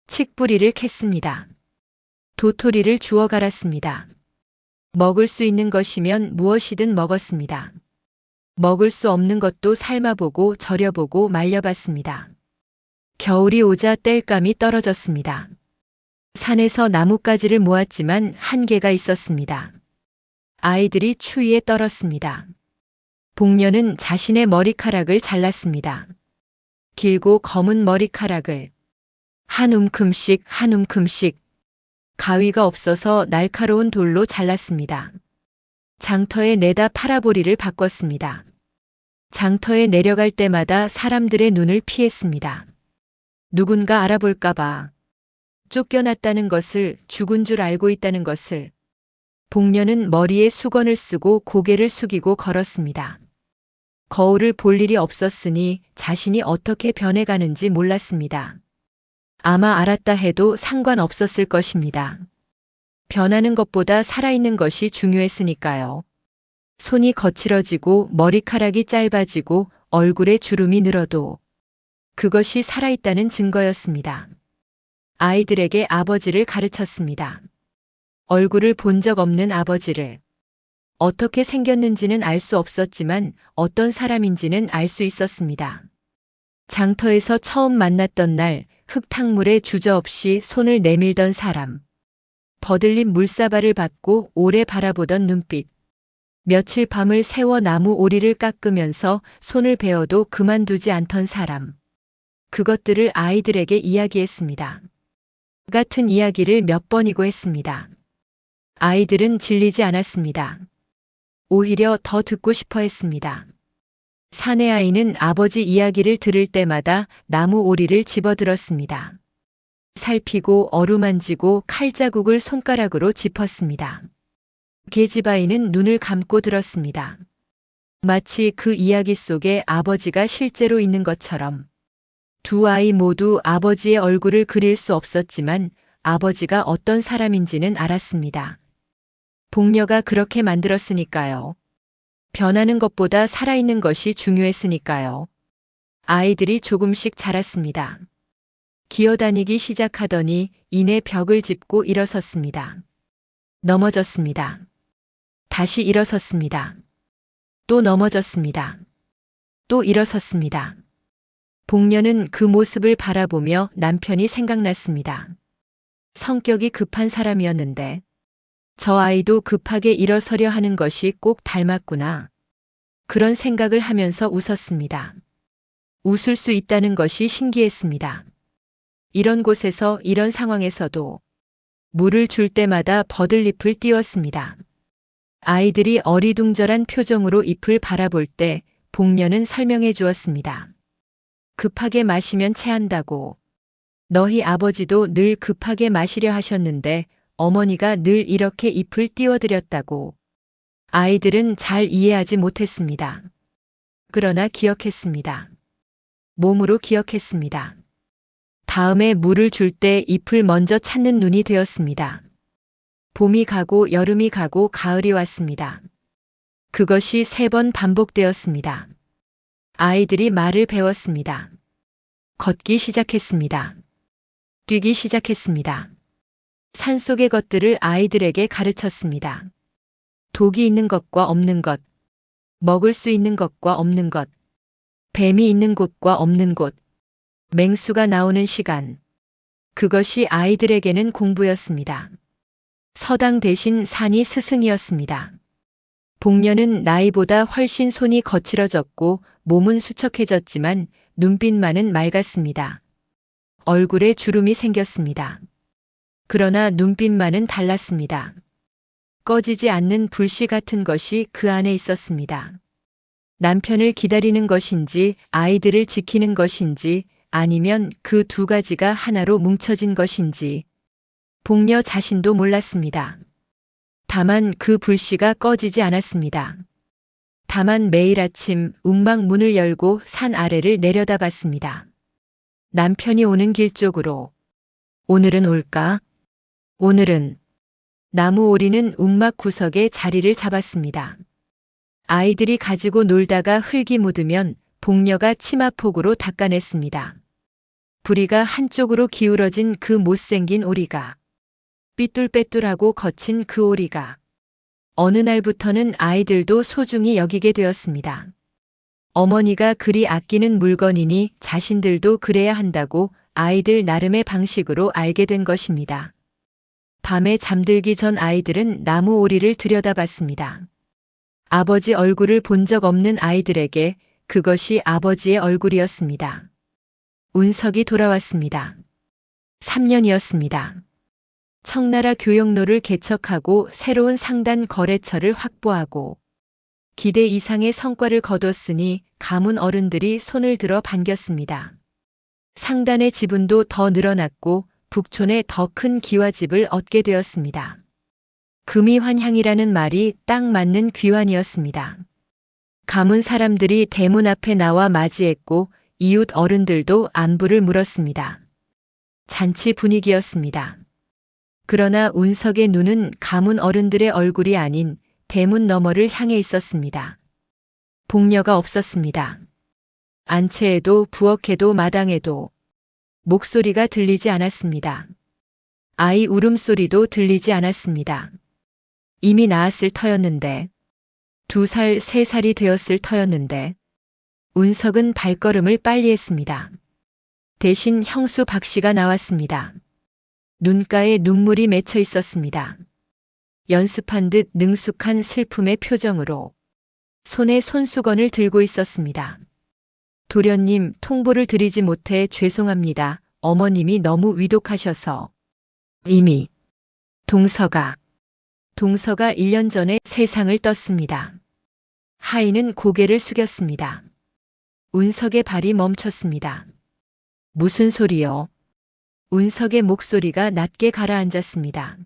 칡뿌리를 캤습니다. 도토리를 주워 갈았습니다. 먹을 수 있는 것이면 무엇이든 먹었습니다. 먹을 수 없는 것도 삶아보고 절여보고 말려봤습니다. 겨울이 오자 땔감이 떨어졌습니다. 산에서 나뭇가지를 모았지만 한계가 있었습니다. 아이들이 추위에 떨었습니다. 복녀는 자신의 머리카락을 잘랐습니다. 길고 검은 머리카락을 한 움큼씩 한 움큼씩 가위가 없어서 날카로운 돌로 잘랐습니다. 장터에 내다 팔아보리를 바꿨습니다. 장터에 내려갈 때마다 사람들의 눈을 피했습니다. 누군가 알아볼까봐. 쫓겨났다는 것을, 죽은 줄 알고 있다는 것을. 복녀는 머리에 수건을 쓰고 고개를 숙이고 걸었습니다. 거울을 볼 일이 없었으니 자신이 어떻게 변해가는지 몰랐습니다. 아마 알았다 해도 상관없었을 것입니다. 변하는 것보다 살아있는 것이 중요했으니까요. 손이 거칠어지고 머리카락이 짧아지고 얼굴에 주름이 늘어도 그것이 살아있다는 증거였습니다. 아이들에게 아버지를 가르쳤습니다. 얼굴을 본 적 없는 아버지를. 어떻게 생겼는지는 알 수 없었지만 어떤 사람인지는 알 수 있었습니다. 장터에서 처음 만났던 날 흙탕물에 주저없이 손을 내밀던 사람. 버들린 물사발을 받고 오래 바라보던 눈빛. 며칠 밤을 새워 나무 오리를 깎으면서 손을 베어도 그만두지 않던 사람. 그것들을 아이들에게 이야기했습니다. 같은 이야기를 몇 번이고 했습니다. 아이들은 질리지 않았습니다. 오히려 더 듣고 싶어 했습니다. 사내 아이는 아버지 이야기를 들을 때마다 나무 오리를 집어들었습니다. 살피고 어루만지고 칼자국을 손가락으로 짚었습니다. 계집아이는 눈을 감고 들었습니다. 마치 그 이야기 속에 아버지가 실제로 있는 것처럼. 두 아이 모두 아버지의 얼굴을 그릴 수 없었지만 아버지가 어떤 사람인지는 알았습니다. 복녀가 그렇게 만들었으니까요. 변하는 것보다 살아있는 것이 중요했으니까요. 아이들이 조금씩 자랐습니다. 기어다니기 시작하더니 이내 벽을 짚고 일어섰습니다. 넘어졌습니다. 다시 일어섰습니다. 또 넘어졌습니다. 또 일어섰습니다. 복녀는 그 모습을 바라보며 남편이 생각났습니다. 성격이 급한 사람이었는데 저 아이도 급하게 일어서려 하는 것이 꼭 닮았구나. 그런 생각을 하면서 웃었습니다. 웃을 수 있다는 것이 신기했습니다. 이런 곳에서 이런 상황에서도 물을 줄 때마다 버들잎을 띄웠습니다. 아이들이 어리둥절한 표정으로 잎을 바라볼 때 복녀는 설명해 주었습니다. 급하게 마시면 체한다고. 너희 아버지도 늘 급하게 마시려 하셨는데 어머니가 늘 이렇게 잎을 띄워드렸다고. 아이들은 잘 이해하지 못했습니다. 그러나 기억했습니다. 몸으로 기억했습니다. 다음에 물을 줄 때 잎을 먼저 찾는 눈이 되었습니다. 봄이 가고 여름이 가고 가을이 왔습니다. 그것이 3번 반복되었습니다. 아이들이 말을 배웠습니다. 걷기 시작했습니다. 뛰기 시작했습니다. 산속의 것들을 아이들에게 가르쳤습니다. 독이 있는 것과 없는 것, 먹을 수 있는 것과 없는 것, 뱀이 있는 곳과 없는 곳, 맹수가 나오는 시간. 그것이 아이들에게는 공부였습니다. 서당 대신 산이 스승이었습니다. 복녀는 나이보다 훨씬 손이 거칠어졌고 몸은 수척해졌지만 눈빛만은 맑았습니다. 얼굴에 주름이 생겼습니다. 그러나 눈빛만은 달랐습니다. 꺼지지 않는 불씨 같은 것이 그 안에 있었습니다. 남편을 기다리는 것인지 아이들을 지키는 것인지 아니면 그 두 가지가 하나로 뭉쳐진 것인지 복녀 자신도 몰랐습니다. 다만 그 불씨가 꺼지지 않았습니다. 다만 매일 아침 움막 문을 열고 산 아래를 내려다봤습니다. 남편이 오는 길 쪽으로. 오늘은 올까? 오늘은. 나무 오리는 움막 구석에 자리를 잡았습니다. 아이들이 가지고 놀다가 흙이 묻으면 복녀가 치마폭으로 닦아냈습니다. 부리가 한쪽으로 기울어진 그 못생긴 오리가, 삐뚤빼뚤하고 거친 그 오리가 어느 날부터는 아이들도 소중히 여기게 되었습니다. 어머니가 그리 아끼는 물건이니 자신들도 그래야 한다고 아이들 나름의 방식으로 알게 된 것입니다. 밤에 잠들기 전 아이들은 나무 오리를 들여다봤습니다. 아버지 얼굴을 본 적 없는 아이들에게 그것이 아버지의 얼굴이었습니다. 운석이 돌아왔습니다. 3년이었습니다. 청나라 교역로를 개척하고 새로운 상단 거래처를 확보하고 기대 이상의 성과를 거뒀으니 가문 어른들이 손을 들어 반겼습니다. 상단의 지분도 더 늘어났고 북촌에 더 큰 기와집을 얻게 되었습니다. 금이환향이라는 말이 딱 맞는 귀환이었습니다. 가문 사람들이 대문 앞에 나와 맞이했고 이웃 어른들도 안부를 물었습니다. 잔치 분위기였습니다. 그러나 운석의 눈은 가문 어른들의 얼굴이 아닌 대문 너머를 향해 있었습니다. 복녀가 없었습니다. 안채에도 부엌에도 마당에도 목소리가 들리지 않았습니다. 아이 울음소리도 들리지 않았습니다. 이미 낳았을 터였는데, 2살, 3살이 되었을 터였는데, 운석은 발걸음을 빨리 했습니다. 대신 형수 박 씨가 나왔습니다. 눈가에 눈물이 맺혀 있었습니다. 연습한 듯 능숙한 슬픔의 표정으로 손에 손수건을 들고 있었습니다. 도련님, 통보를 드리지 못해 죄송합니다. 어머님이 너무 위독하셔서. 이미 동서가 1년 전에 세상을 떴습니다. 하인은 고개를 숙였습니다. 운석의 발이 멈췄습니다. 무슨 소리요? 운석의 목소리가 낮게 가라앉았습니다.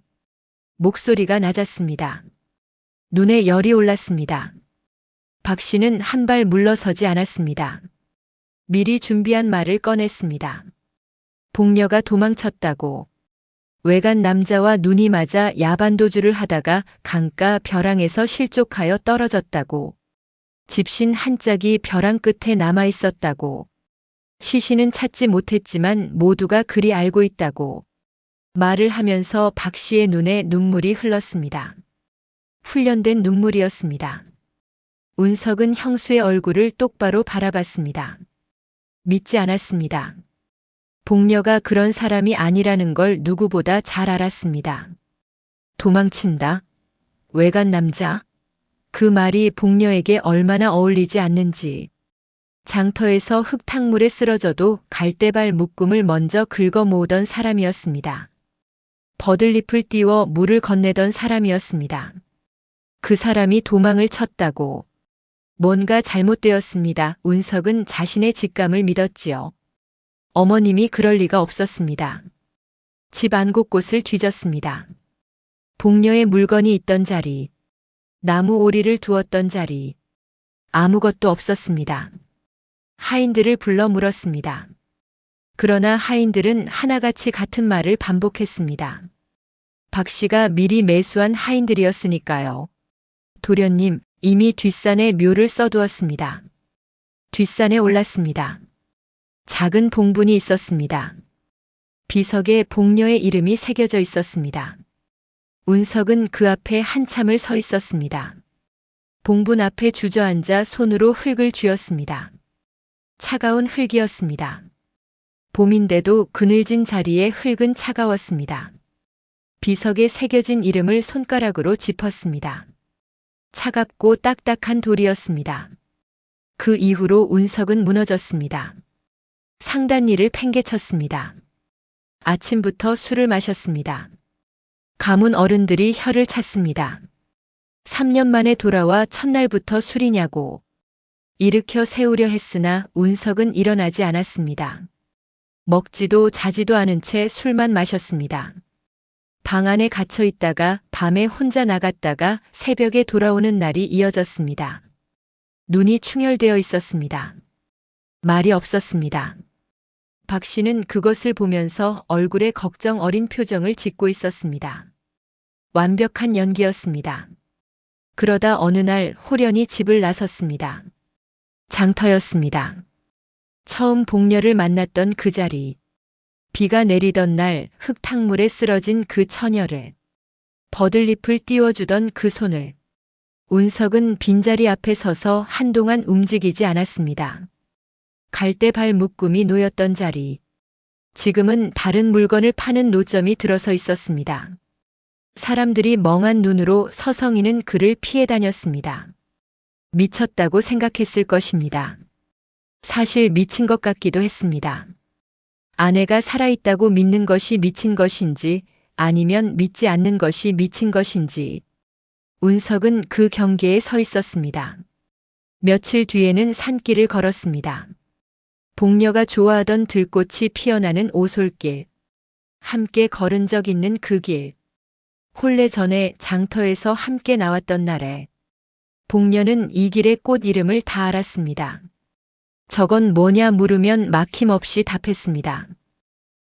목소리가 낮았습니다. 눈에 열이 올랐습니다. 박 씨는 한 발 물러서지 않았습니다. 미리 준비한 말을 꺼냈습니다. 복녀가 도망쳤다고. 외간 남자와 눈이 맞아 야반도주를 하다가 강가 벼랑에서 실족하여 떨어졌다고. 집신 한 짝이 벼랑 끝에 남아 있었다고. 시신은 찾지 못했지만 모두가 그리 알고 있다고. 말을 하면서 박 씨의 눈에 눈물이 흘렀습니다. 훈련된 눈물이었습니다. 운석은 형수의 얼굴을 똑바로 바라봤습니다. 믿지 않았습니다. 복녀가 그런 사람이 아니라는 걸 누구보다 잘 알았습니다. 도망친다? 외간 남자? 그 말이 복녀에게 얼마나 어울리지 않는지. 장터에서 흙탕물에 쓰러져도 갈대발 묶음을 먼저 긁어 모으던 사람이었습니다. 버들잎을 띄워 물을 건네던 사람이었습니다. 그 사람이 도망을 쳤다고. 뭔가 잘못되었습니다. 운석은 자신의 직감을 믿었지요. 어머님이 그럴 리가 없었습니다. 집 안 곳곳을 뒤졌습니다. 복녀의 물건이 있던 자리, 나무 오리를 두었던 자리, 아무것도 없었습니다. 하인들을 불러 물었습니다. 그러나 하인들은 하나같이 같은 말을 반복했습니다. 박 씨가 미리 매수한 하인들이었으니까요. 도련님, 이미 뒷산에 묘를 써두었습니다. 뒷산에 올랐습니다. 작은 봉분이 있었습니다. 비석에 복녀의 이름이 새겨져 있었습니다. 운석은 그 앞에 한참을 서 있었습니다. 봉분 앞에 주저앉아 손으로 흙을 쥐었습니다. 차가운 흙이었습니다. 봄인데도 그늘진 자리에 흙은 차가웠습니다. 비석에 새겨진 이름을 손가락으로 짚었습니다. 차갑고 딱딱한 돌이었습니다. 그 이후로 운석은 무너졌습니다. 상단일을 팽개쳤습니다. 아침부터 술을 마셨습니다. 가문 어른들이 혀를 찼습니다. 3년 만에 돌아와 첫날부터 술이냐고. 일으켜 세우려 했으나 운석은 일어나지 않았습니다. 먹지도 자지도 않은 채 술만 마셨습니다. 방 안에 갇혀 있다가 밤에 혼자 나갔다가 새벽에 돌아오는 날이 이어졌습니다. 눈이 충혈되어 있었습니다. 말이 없었습니다. 박 씨는 그것을 보면서 얼굴에 걱정 어린 표정을 짓고 있었습니다. 완벽한 연기였습니다. 그러다 어느 날 호련히 집을 나섰습니다. 장터였습니다. 처음 복녀를 만났던 그 자리. 비가 내리던 날 흙탕물에 쓰러진 그 처녀를. 버들잎을 띄워주던 그 손을. 운석은 빈자리 앞에 서서 한동안 움직이지 않았습니다. 갈대발 묶음이 놓였던 자리. 지금은 다른 물건을 파는 노점이 들어서 있었습니다. 사람들이 멍한 눈으로 서성이는 그를 피해 다녔습니다. 미쳤다고 생각했을 것입니다. 사실 미친 것 같기도 했습니다. 아내가 살아있다고 믿는 것이 미친 것인지 아니면 믿지 않는 것이 미친 것인지. 운석은 그 경계에 서 있었습니다. 며칠 뒤에는 산길을 걸었습니다. 복녀가 좋아하던 들꽃이 피어나는 오솔길. 함께 걸은 적 있는 그 길. 혼례 전에 장터에서 함께 나왔던 날에 복녀는 이 길의 꽃 이름을 다 알았습니다. 저건 뭐냐 물으면 막힘없이 답했습니다.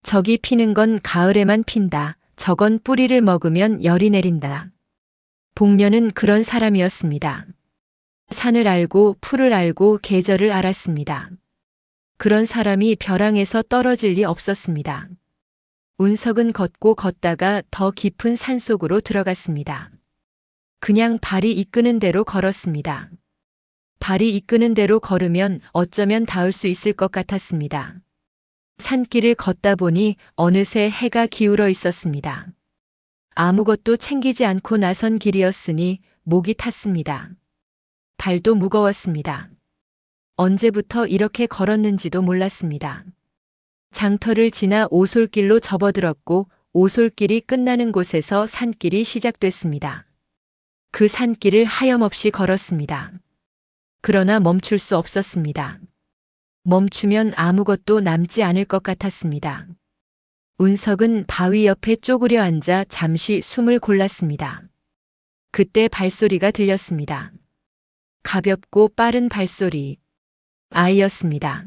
저기 피는 건 가을에만 핀다. 저건 뿌리를 먹으면 열이 내린다. 복녀는 그런 사람이었습니다. 산을 알고 풀을 알고 계절을 알았습니다. 그런 사람이 벼랑에서 떨어질 리 없었습니다. 운석은 걷고 걷다가 더 깊은 산속으로 들어갔습니다. 그냥 발이 이끄는 대로 걸었습니다. 발이 이끄는 대로 걸으면 어쩌면 닿을 수 있을 것 같았습니다. 산길을 걷다 보니 어느새 해가 기울어 있었습니다. 아무것도 챙기지 않고 나선 길이었으니 목이 탔습니다. 발도 무거웠습니다. 언제부터 이렇게 걸었는지도 몰랐습니다. 장터를 지나 오솔길로 접어들었고 오솔길이 끝나는 곳에서 산길이 시작됐습니다. 그 산길을 하염없이 걸었습니다. 그러나 멈출 수 없었습니다. 멈추면 아무것도 남지 않을 것 같았습니다. 운석은 바위 옆에 쪼그려 앉아 잠시 숨을 골랐습니다. 그때 발소리가 들렸습니다. 가볍고 빠른 발소리. 아이였습니다.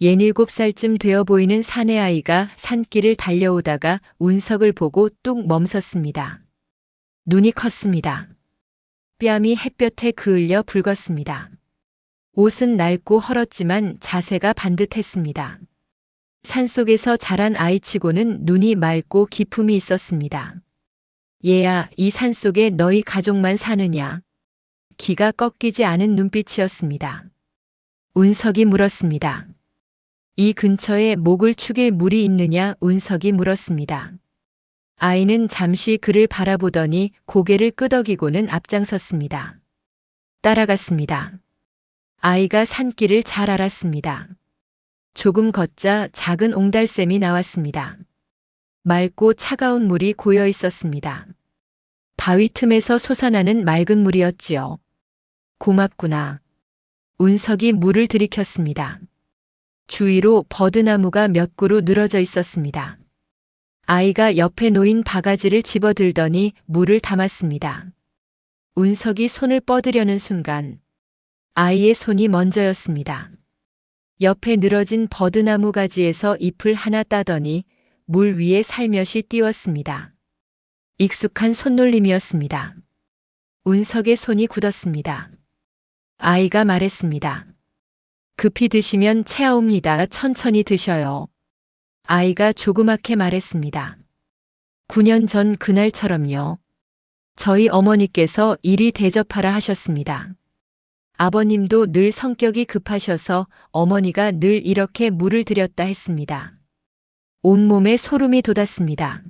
67살쯤 되어 보이는 사내 아이가 산길을 달려오다가 운석을 보고 뚝 멈섰습니다. 눈이 컸습니다. 뺨이 햇볕에 그을려 붉었습니다. 옷은 낡고 헐었지만 자세가 반듯했습니다. 산속에서 자란 아이치고는 눈이 맑고 기품이 있었습니다. 얘야, 이 산속에 너희 가족만 사느냐? 기가 꺾이지 않은 눈빛이었습니다. 운석이 물었습니다. 이 근처에 목을 축일 물이 있느냐? 운석이 물었습니다. 아이는 잠시 그를 바라보더니 고개를 끄덕이고는 앞장섰습니다. 따라갔습니다. 아이가 산길을 잘 알았습니다. 조금 걷자 작은 옹달샘이 나왔습니다. 맑고 차가운 물이 고여 있었습니다. 바위 틈에서 솟아나는 맑은 물이었지요. 고맙구나. 운석이 물을 들이켰습니다. 주위로 버드나무가 몇 그루 늘어져 있었습니다. 아이가 옆에 놓인 바가지를 집어들더니 물을 담았습니다. 운석이 손을 뻗으려는 순간 아이의 손이 먼저였습니다. 옆에 늘어진 버드나무 가지에서 잎을 하나 따더니 물 위에 살며시 띄웠습니다. 익숙한 손놀림이었습니다. 운석의 손이 굳었습니다. 아이가 말했습니다. 급히 드시면 체하옵니다. 천천히 드셔요. 아이가 조그맣게 말했습니다. 9년 전 그날처럼요. 저희 어머니께서 이리 대접하라 하셨습니다. 아버님도 늘 성격이 급하셔서 어머니가 늘 이렇게 물을 드렸다 했습니다. 온몸에 소름이 돋았습니다.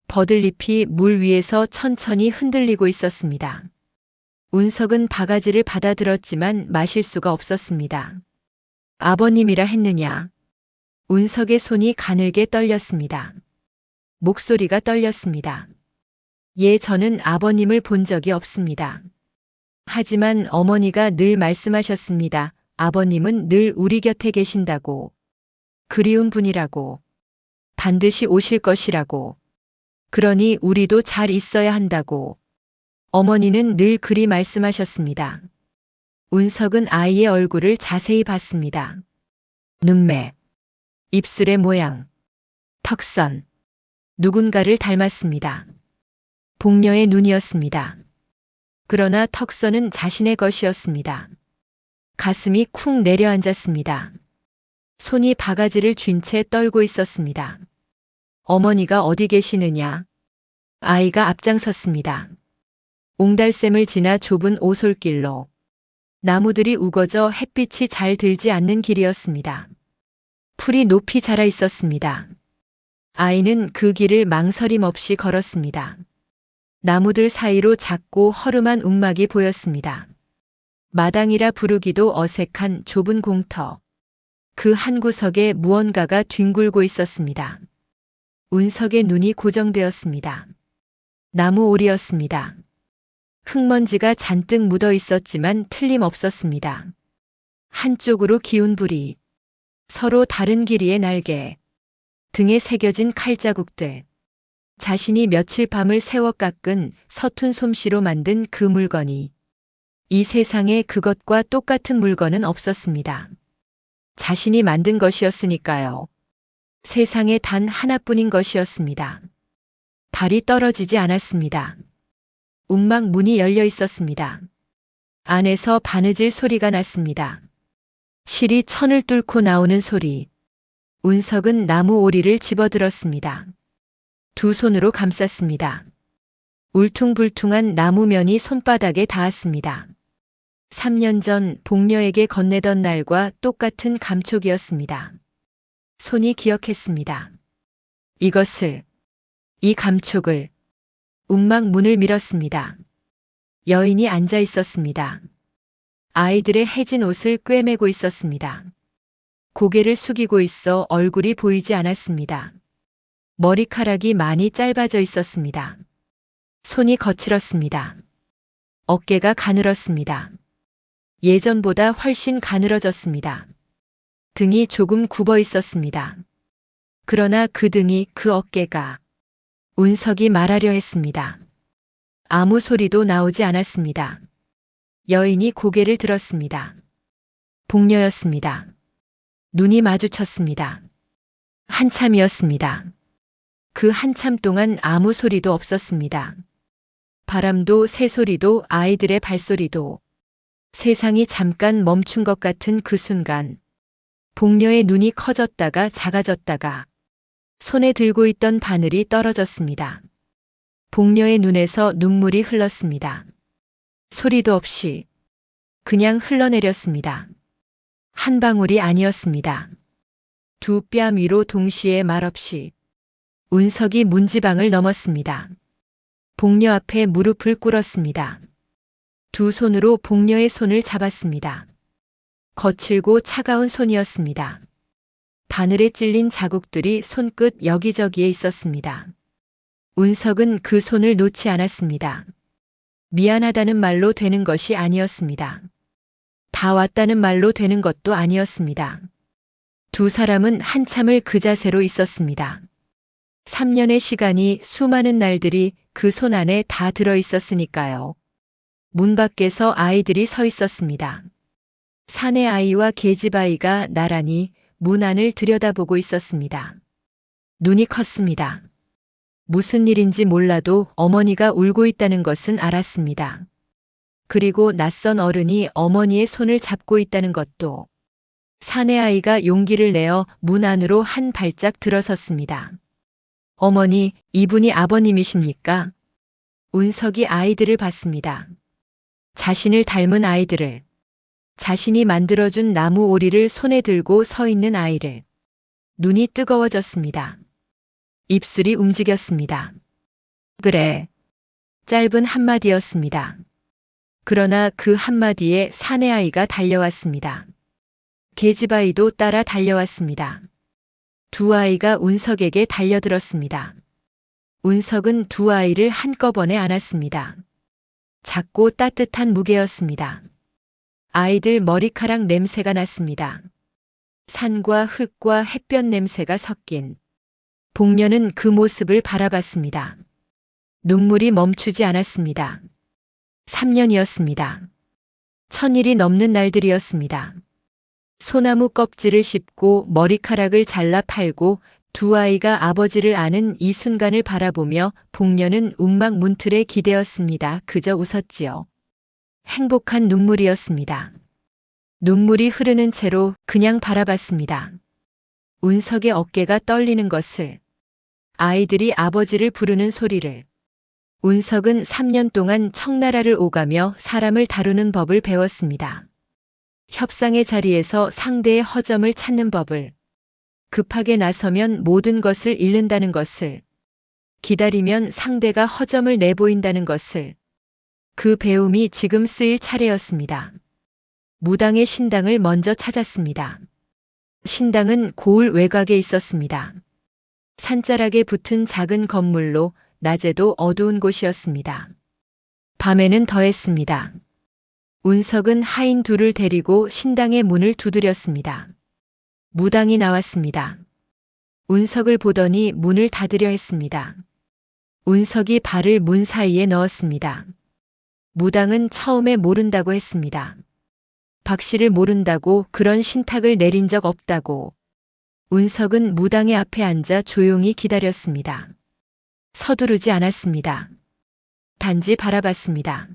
버들잎이 물 위에서 천천히 흔들리고 있었습니다. 운석은 바가지를 받아들었지만 마실 수가 없었습니다. 아버님이라 했느냐? 운석의 손이 가늘게 떨렸습니다. 목소리가 떨렸습니다. 예, 저는 아버님을 본 적이 없습니다. 하지만 어머니가 늘 말씀하셨습니다. 아버님은 늘 우리 곁에 계신다고. 그리운 분이라고. 반드시 오실 것이라고. 그러니 우리도 잘 있어야 한다고. 어머니는 늘 그리 말씀하셨습니다. 운석은 아이의 얼굴을 자세히 봤습니다. 눈매, 입술의 모양, 턱선. 누군가를 닮았습니다. 복녀의 눈이었습니다. 그러나 턱선은 자신의 것이었습니다. 가슴이 쿵 내려앉았습니다. 손이 바가지를 쥔 채 떨고 있었습니다. 어머니가 어디 계시느냐? 아이가 앞장섰습니다. 옹달샘을 지나 좁은 오솔길로. 나무들이 우거져 햇빛이 잘 들지 않는 길이었습니다. 풀이 높이 자라 있었습니다. 아이는 그 길을 망설임 없이 걸었습니다. 나무들 사이로 작고 허름한 움막이 보였습니다. 마당이라 부르기도 어색한 좁은 공터. 그 한 구석에 무언가가 뒹굴고 있었습니다. 운석의 눈이 고정되었습니다. 나무 오리였습니다. 흙먼지가 잔뜩 묻어 있었지만 틀림없었습니다. 한쪽으로 기운 부리, 서로 다른 길이의 날개, 등에 새겨진 칼자국들, 자신이 며칠 밤을 새워 깎은 서툰 솜씨로 만든 그 물건이 이 세상에 그것과 똑같은 물건은 없었습니다. 자신이 만든 것이었으니까요. 세상에 단 하나뿐인 것이었습니다. 발이 떨어지지 않았습니다. 움막 문이 열려 있었습니다. 안에서 바느질 소리가 났습니다. 실이 천을 뚫고 나오는 소리. 운석은 나무 오리를 집어들었습니다. 두 손으로 감쌌습니다. 울퉁불퉁한 나무면이 손바닥에 닿았습니다. 3년 전 복녀에게 건네던 날과 똑같은 감촉이었습니다. 손이 기억했습니다. 이 감촉을. 움막 문을 밀었습니다. 여인이 앉아 있었습니다. 아이들의 해진 옷을 꿰매고 있었습니다. 고개를 숙이고 있어 얼굴이 보이지 않았습니다. 머리카락이 많이 짧아져 있었습니다. 손이 거칠었습니다. 어깨가 가늘었습니다. 예전보다 훨씬 가늘어졌습니다. 등이 조금 굽어 있었습니다. 그러나 그 등이, 그 어깨가 운석이 말하려 했습니다. 아무 소리도 나오지 않았습니다. 여인이 고개를 들었습니다. 복녀였습니다. 눈이 마주쳤습니다. 한참이었습니다. 그 한참 동안 아무 소리도 없었습니다. 바람도 새소리도 아이들의 발소리도. 세상이 잠깐 멈춘 것 같은 그 순간 복녀의 눈이 커졌다가 작아졌다가 손에 들고 있던 바늘이 떨어졌습니다. 복녀의 눈에서 눈물이 흘렀습니다. 소리도 없이 그냥 흘러내렸습니다. 한 방울이 아니었습니다. 두 뺨 위로 동시에 말없이 운석이 문지방을 넘었습니다. 복녀 앞에 무릎을 꿇었습니다. 두 손으로 복녀의 손을 잡았습니다. 거칠고 차가운 손이었습니다. 바늘에 찔린 자국들이 손끝 여기저기에 있었습니다. 운석은 그 손을 놓지 않았습니다. 미안하다는 말로 되는 것이 아니었습니다. 다 왔다는 말로 되는 것도 아니었습니다. 두 사람은 한참을 그 자세로 있었습니다. 3년의 시간이, 수많은 날들이 그 손 안에 다 들어 있었으니까요. 문 밖에서 아이들이 서 있었습니다. 사내 아이와 계집아이가 나란히 문 안을 들여다보고 있었습니다. 눈이 컸습니다. 무슨 일인지 몰라도 어머니가 울고 있다는 것은 알았습니다. 그리고 낯선 어른이 어머니의 손을 잡고 있다는 것도. 사내 아이가 용기를 내어 문 안으로 한 발짝 들어섰습니다. 어머니, 이분이 아버님이십니까? 운석이 아이들을 봤습니다. 자신을 닮은 아이들을. 자신이 만들어준 나무 오리를 손에 들고 서 있는 아이를. 눈이 뜨거워졌습니다. 입술이 움직였습니다. 그래. 짧은 한마디였습니다. 그러나 그 한마디에 사내 아이가 달려왔습니다. 계집아이도 따라 달려왔습니다. 두 아이가 운석에게 달려들었습니다. 운석은 두 아이를 한꺼번에 안았습니다. 작고 따뜻한 무게였습니다. 아이들 머리카락 냄새가 났습니다. 산과 흙과 햇볕 냄새가 섞인. 복녀는 그 모습을 바라봤습니다. 눈물이 멈추지 않았습니다. 3년이었습니다. 1000일이 넘는 날들이었습니다. 소나무 껍질을 씹고 머리카락을 잘라 팔고 두 아이가 아버지를 아는 이 순간을 바라보며 복녀는 움막 문틀에 기대었습니다. 그저 웃었지요. 행복한 눈물이었습니다. 눈물이 흐르는 채로 그냥 바라봤습니다. 운석의 어깨가 떨리는 것을, 아이들이 아버지를 부르는 소리를. 운석은 3년 동안 청나라를 오가며 사람을 다루는 법을 배웠습니다. 협상의 자리에서 상대의 허점을 찾는 법을, 급하게 나서면 모든 것을 잃는다는 것을, 기다리면 상대가 허점을 내보인다는 것을. 그 배움이 지금 쓰일 차례였습니다. 무당의 신당을 먼저 찾았습니다. 신당은 고을 외곽에 있었습니다. 산자락에 붙은 작은 건물로 낮에도 어두운 곳이었습니다. 밤에는 더했습니다. 운석은 하인 둘을 데리고 신당의 문을 두드렸습니다. 무당이 나왔습니다. 운석을 보더니 문을 닫으려 했습니다. 운석이 발을 문 사이에 넣었습니다. 무당은 처음에 모른다고 했습니다. 박 씨를 모른다고, 그런 신탁을 내린 적 없다고. 운석은 무당의 앞에 앉아 조용히 기다렸습니다. 서두르지 않았습니다. 단지 바라봤습니다.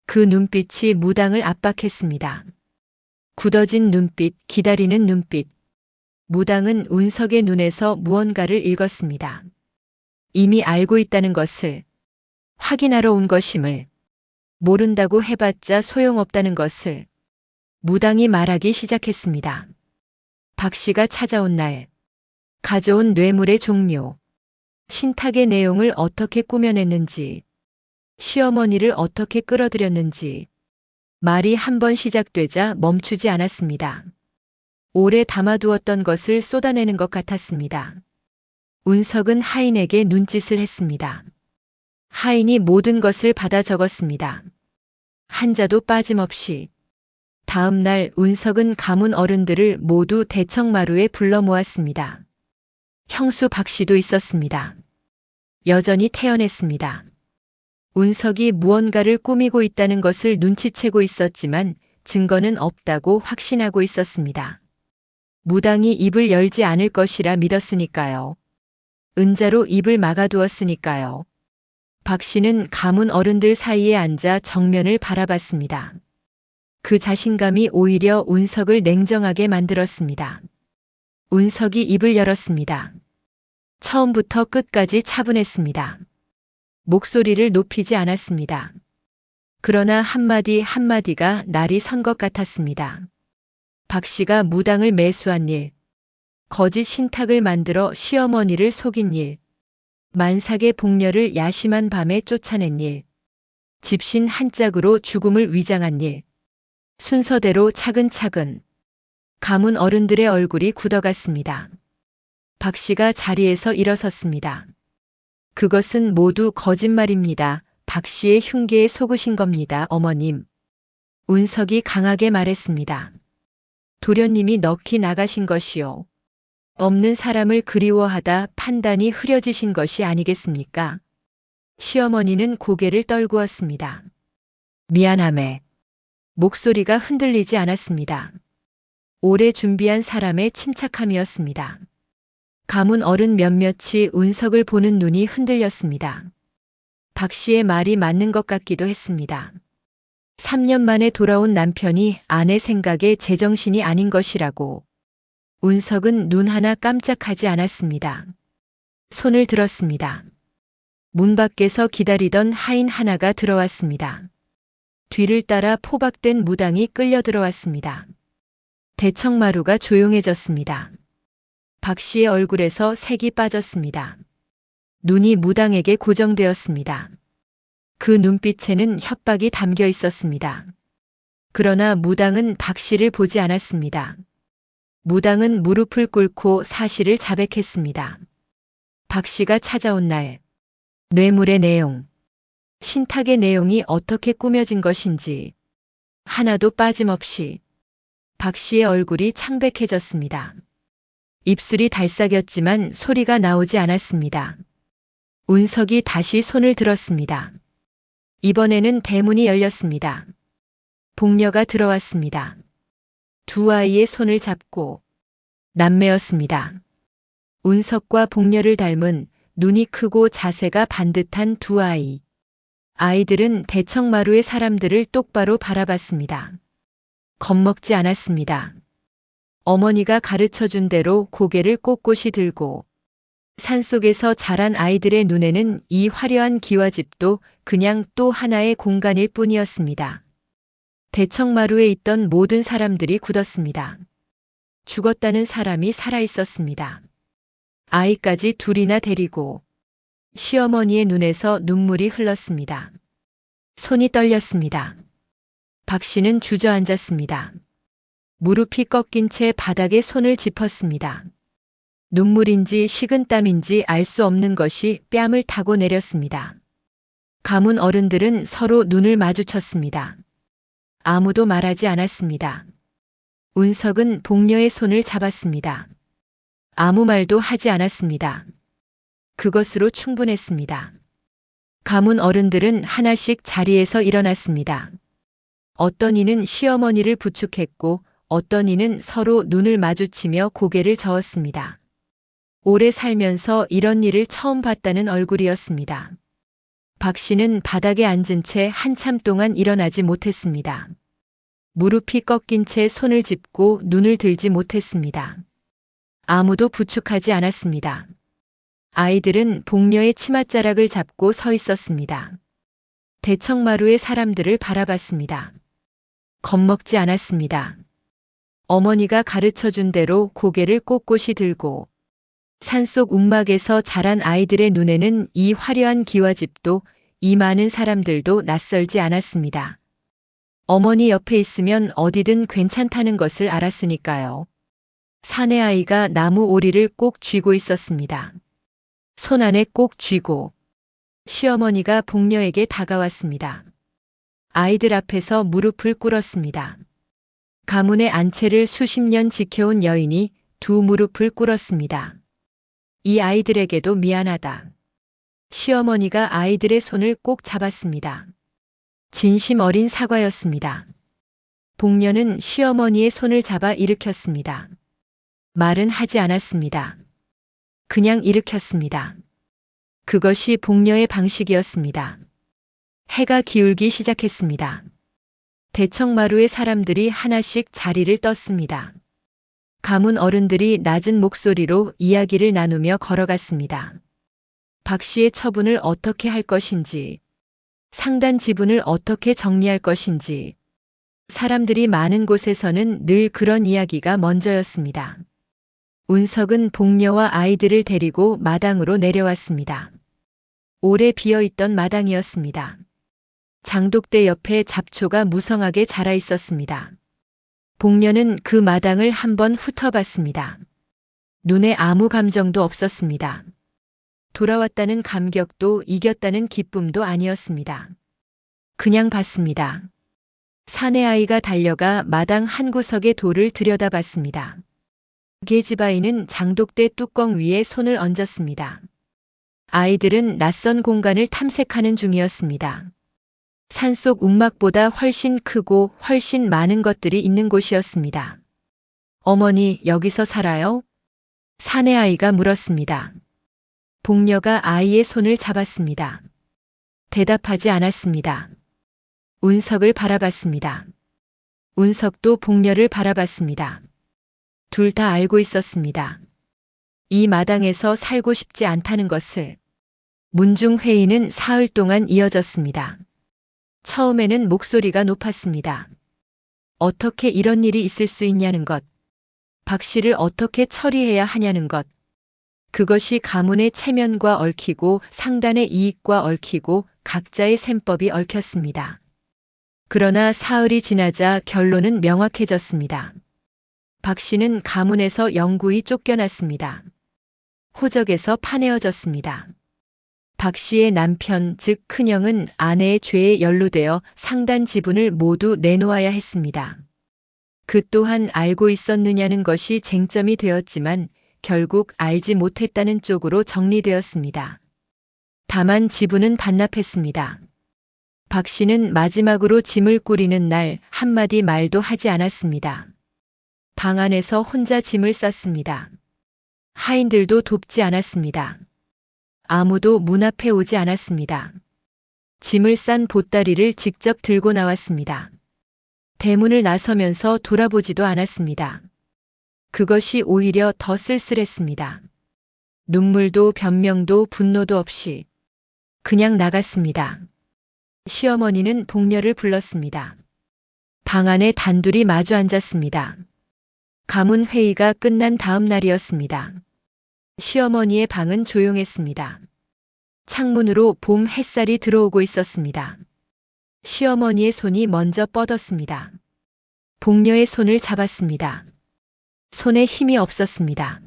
그 눈빛이 무당을 압박했습니다. 굳어진 눈빛, 기다리는 눈빛. 무당은 운석의 눈에서 무언가를 읽었습니다. 이미 알고 있다는 것을, 확인하러 온 것임을, 모른다고 해봤자 소용없다는 것을. 무당이 말하기 시작했습니다. 박 씨가 찾아온 날, 가져온 뇌물의 종류, 신탁의 내용을 어떻게 꾸며냈는지, 시어머니를 어떻게 끌어들였는지. 말이 한 번 시작되자 멈추지 않았습니다. 오래 담아두었던 것을 쏟아내는 것 같았습니다. 운석은 하인에게 눈짓을 했습니다. 하인이 모든 것을 받아 적었습니다. 한자도 빠짐없이. 다음 날 운석은 가문 어른들을 모두 대청마루에 불러 모았습니다. 형수 박 씨도 있었습니다. 여전히 태연했습니다. 운석이 무언가를 꾸미고 있다는 것을 눈치채고 있었지만 증거는 없다고 확신하고 있었습니다. 무당이 입을 열지 않을 것이라 믿었으니까요. 은자로 입을 막아두었으니까요. 박 씨는 가문 어른들 사이에 앉아 정면을 바라봤습니다. 그 자신감이 오히려 운석을 냉정하게 만들었습니다. 운석이 입을 열었습니다. 처음부터 끝까지 차분했습니다. 목소리를 높이지 않았습니다. 그러나 한마디 한마디가 날이 선 것 같았습니다. 박 씨가 무당을 매수한 일, 거짓 신탁을 만들어 시어머니를 속인 일, 만삭의 복녀를 야심한 밤에 쫓아낸 일, 집신 한 짝으로 죽음을 위장한 일, 순서대로 차근차근. 가문 어른들의 얼굴이 굳어갔습니다. 박 씨가 자리에서 일어섰습니다. 그것은 모두 거짓말입니다. 박 씨의 흉계에 속으신 겁니다, 어머님. 운석이 강하게 말했습니다. 도련님이 넋이 나가신 것이요. 없는 사람을 그리워하다 판단이 흐려지신 것이 아니겠습니까? 시어머니는 고개를 떨구었습니다. 미안함에. 목소리가 흔들리지 않았습니다. 오래 준비한 사람의 침착함이었습니다. 가문 어른 몇몇이 운석을 보는 눈이 흔들렸습니다. 박 씨의 말이 맞는 것 같기도 했습니다. 3년 만에 돌아온 남편이 아내 생각에 제정신이 아닌 것이라고. 운석은 눈 하나 깜짝하지 않았습니다. 손을 들었습니다. 문 밖에서 기다리던 하인 하나가 들어왔습니다. 뒤를 따라 포박된 무당이 끌려 들어왔습니다. 대청마루가 조용해졌습니다. 박 씨의 얼굴에서 색이 빠졌습니다. 눈이 무당에게 고정되었습니다. 그 눈빛에는 협박이 담겨 있었습니다. 그러나 무당은 박 씨를 보지 않았습니다. 무당은 무릎을 꿇고 사실을 자백했습니다. 박 씨가 찾아온 날, 뇌물의 내용, 신탁의 내용이 어떻게 꾸며진 것인지 하나도 빠짐없이. 박 씨의 얼굴이 창백해졌습니다. 입술이 달싹였지만 소리가 나오지 않았습니다. 운석이 다시 손을 들었습니다. 이번에는 대문이 열렸습니다. 복녀가 들어왔습니다. 두 아이의 손을 잡고. 남매였습니다. 운석과 복녀를 닮은 눈이 크고 자세가 반듯한 두 아이. 아이들은 대청마루의 사람들을 똑바로 바라봤습니다. 겁먹지 않았습니다. 어머니가 가르쳐준 대로 고개를 꼿꼿이 들고. 산속에서 자란 아이들의 눈에는 이 화려한 기와집도 그냥 또 하나의 공간일 뿐이었습니다. 대청마루에 있던 모든 사람들이 굳었습니다. 죽었다는 사람이 살아있었습니다. 아이까지 둘이나 데리고. 시어머니의 눈에서 눈물이 흘렀습니다. 손이 떨렸습니다. 박 씨는 주저앉았습니다. 무릎이 꺾인 채 바닥에 손을 짚었습니다. 눈물인지 식은땀인지 알 수 없는 것이 뺨을 타고 내렸습니다. 가문 어른들은 서로 눈을 마주쳤습니다. 아무도 말하지 않았습니다. 운석은 복녀의 손을 잡았습니다. 아무 말도 하지 않았습니다. 그것으로 충분했습니다. 가문 어른들은 하나씩 자리에서 일어났습니다. 어떤 이는 시어머니를 부축했고 어떤 이는 서로 눈을 마주치며 고개를 저었습니다. 오래 살면서 이런 일을 처음 봤다는 얼굴이었습니다. 박 씨는 바닥에 앉은 채 한참 동안 일어나지 못했습니다. 무릎이 꺾인 채 손을 짚고 눈을 들지 못했습니다. 아무도 부축하지 않았습니다. 아이들은 복녀의 치맛자락을 잡고 서 있었습니다. 대청마루의 사람들을 바라봤습니다. 겁먹지 않았습니다. 어머니가 가르쳐준 대로 고개를 꼿꼿이 들고 산속 움막에서 자란 아이들의 눈에는 이 화려한 기와집도 이 많은 사람들도 낯설지 않았습니다. 어머니 옆에 있으면 어디든 괜찮다는 것을 알았으니까요. 사내 아이가 나무 오리를 꼭 쥐고 있었습니다. 손 안에 꼭 쥐고 시어머니가 복녀에게 다가왔습니다. 아이들 앞에서 무릎을 꿇었습니다. 가문의 안채를 수십 년 지켜온 여인이 두 무릎을 꿇었습니다. 이 아이들에게도 미안하다. 시어머니가 아이들의 손을 꼭 잡았습니다. 진심 어린 사과였습니다. 복녀는 시어머니의 손을 잡아 일으켰습니다. 말은 하지 않았습니다. 그냥 일으켰습니다. 그것이 복녀의 방식이었습니다. 해가 기울기 시작했습니다. 대청마루의 사람들이 하나씩 자리를 떴습니다. 가문 어른들이 낮은 목소리로 이야기를 나누며 걸어갔습니다. 박 씨의 처분을 어떻게 할 것인지, 상단 지분을 어떻게 정리할 것인지, 사람들이 많은 곳에서는 늘 그런 이야기가 먼저였습니다. 운석은 복녀와 아이들을 데리고 마당으로 내려왔습니다. 오래 비어있던 마당이었습니다. 장독대 옆에 잡초가 무성하게 자라 있었습니다. 복녀는 그 마당을 한번 훑어봤습니다. 눈에 아무 감정도 없었습니다. 돌아왔다는 감격도 이겼다는 기쁨도 아니었습니다. 그냥 봤습니다. 사내 아이가 달려가 마당 한 구석의 돌을 들여다봤습니다. 계집아이는 장독대 뚜껑 위에 손을 얹었습니다. 아이들은 낯선 공간을 탐색하는 중이었습니다. 산속 움막보다 훨씬 크고 훨씬 많은 것들이 있는 곳이었습니다. 어머니, 여기서 살아요? 사내 아이가 물었습니다. 복녀가 아이의 손을 잡았습니다. 대답하지 않았습니다. 운석을 바라봤습니다. 운석도 복녀를 바라봤습니다. 둘 다 알고 있었습니다. 이 마당에서 살고 싶지 않다는 것을. 문중 회의는 사흘 동안 이어졌습니다. 처음에는 목소리가 높았습니다. 어떻게 이런 일이 있을 수 있냐는 것. 박 씨를 어떻게 처리해야 하냐는 것. 그것이 가문의 체면과 얽히고 상단의 이익과 얽히고 각자의 셈법이 얽혔습니다. 그러나 사흘이 지나자 결론은 명확해졌습니다. 박 씨는 가문에서 영구히 쫓겨났습니다. 호적에서 파내어졌습니다. 박 씨의 남편, 즉 큰형은 아내의 죄에 연루되어 상단 지분을 모두 내놓아야 했습니다. 그 또한 알고 있었느냐는 것이 쟁점이 되었지만 결국 알지 못했다는 쪽으로 정리되었습니다. 다만 지분은 반납했습니다. 박 씨는 마지막으로 짐을 꾸리는 날 한마디 말도 하지 않았습니다. 방 안에서 혼자 짐을 쌌습니다. 하인들도 돕지 않았습니다. 아무도 문 앞에 오지 않았습니다. 짐을 싼 보따리를 직접 들고 나왔습니다. 대문을 나서면서 돌아보지도 않았습니다. 그것이 오히려 더 쓸쓸했습니다. 눈물도 변명도 분노도 없이 그냥 나갔습니다. 시어머니는 복녀를 불렀습니다. 방 안에 단둘이 마주 앉았습니다. 가문 회의가 끝난 다음 날이었습니다. 시어머니의 방은 조용했습니다. 창문으로 봄 햇살이 들어오고 있었습니다. 시어머니의 손이 먼저 뻗었습니다. 복녀의 손을 잡았습니다. 손에 힘이 없었습니다.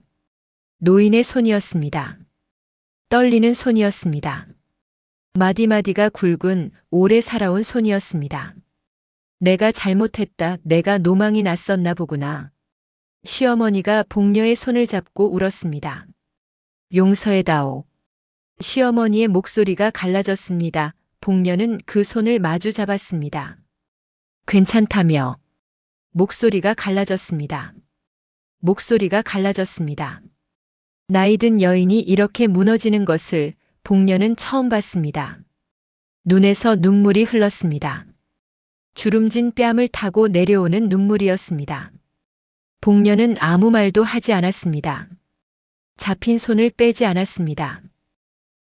노인의 손이었습니다. 떨리는 손이었습니다. 마디마디가 굵은 오래 살아온 손이었습니다. 내가 잘못했다. 내가 노망이 났었나 보구나. 시어머니가 복녀의 손을 잡고 울었습니다. 용서해다오. 시어머니의 목소리가 갈라졌습니다. 복녀는 그 손을 마주 잡았습니다. 괜찮다며. 목소리가 갈라졌습니다. 목소리가 갈라졌습니다. 나이든 여인이 이렇게 무너지는 것을 복녀는 처음 봤습니다. 눈에서 눈물이 흘렀습니다. 주름진 뺨을 타고 내려오는 눈물이었습니다. 복녀는 아무 말도 하지 않았습니다. 잡힌 손을 빼지 않았습니다.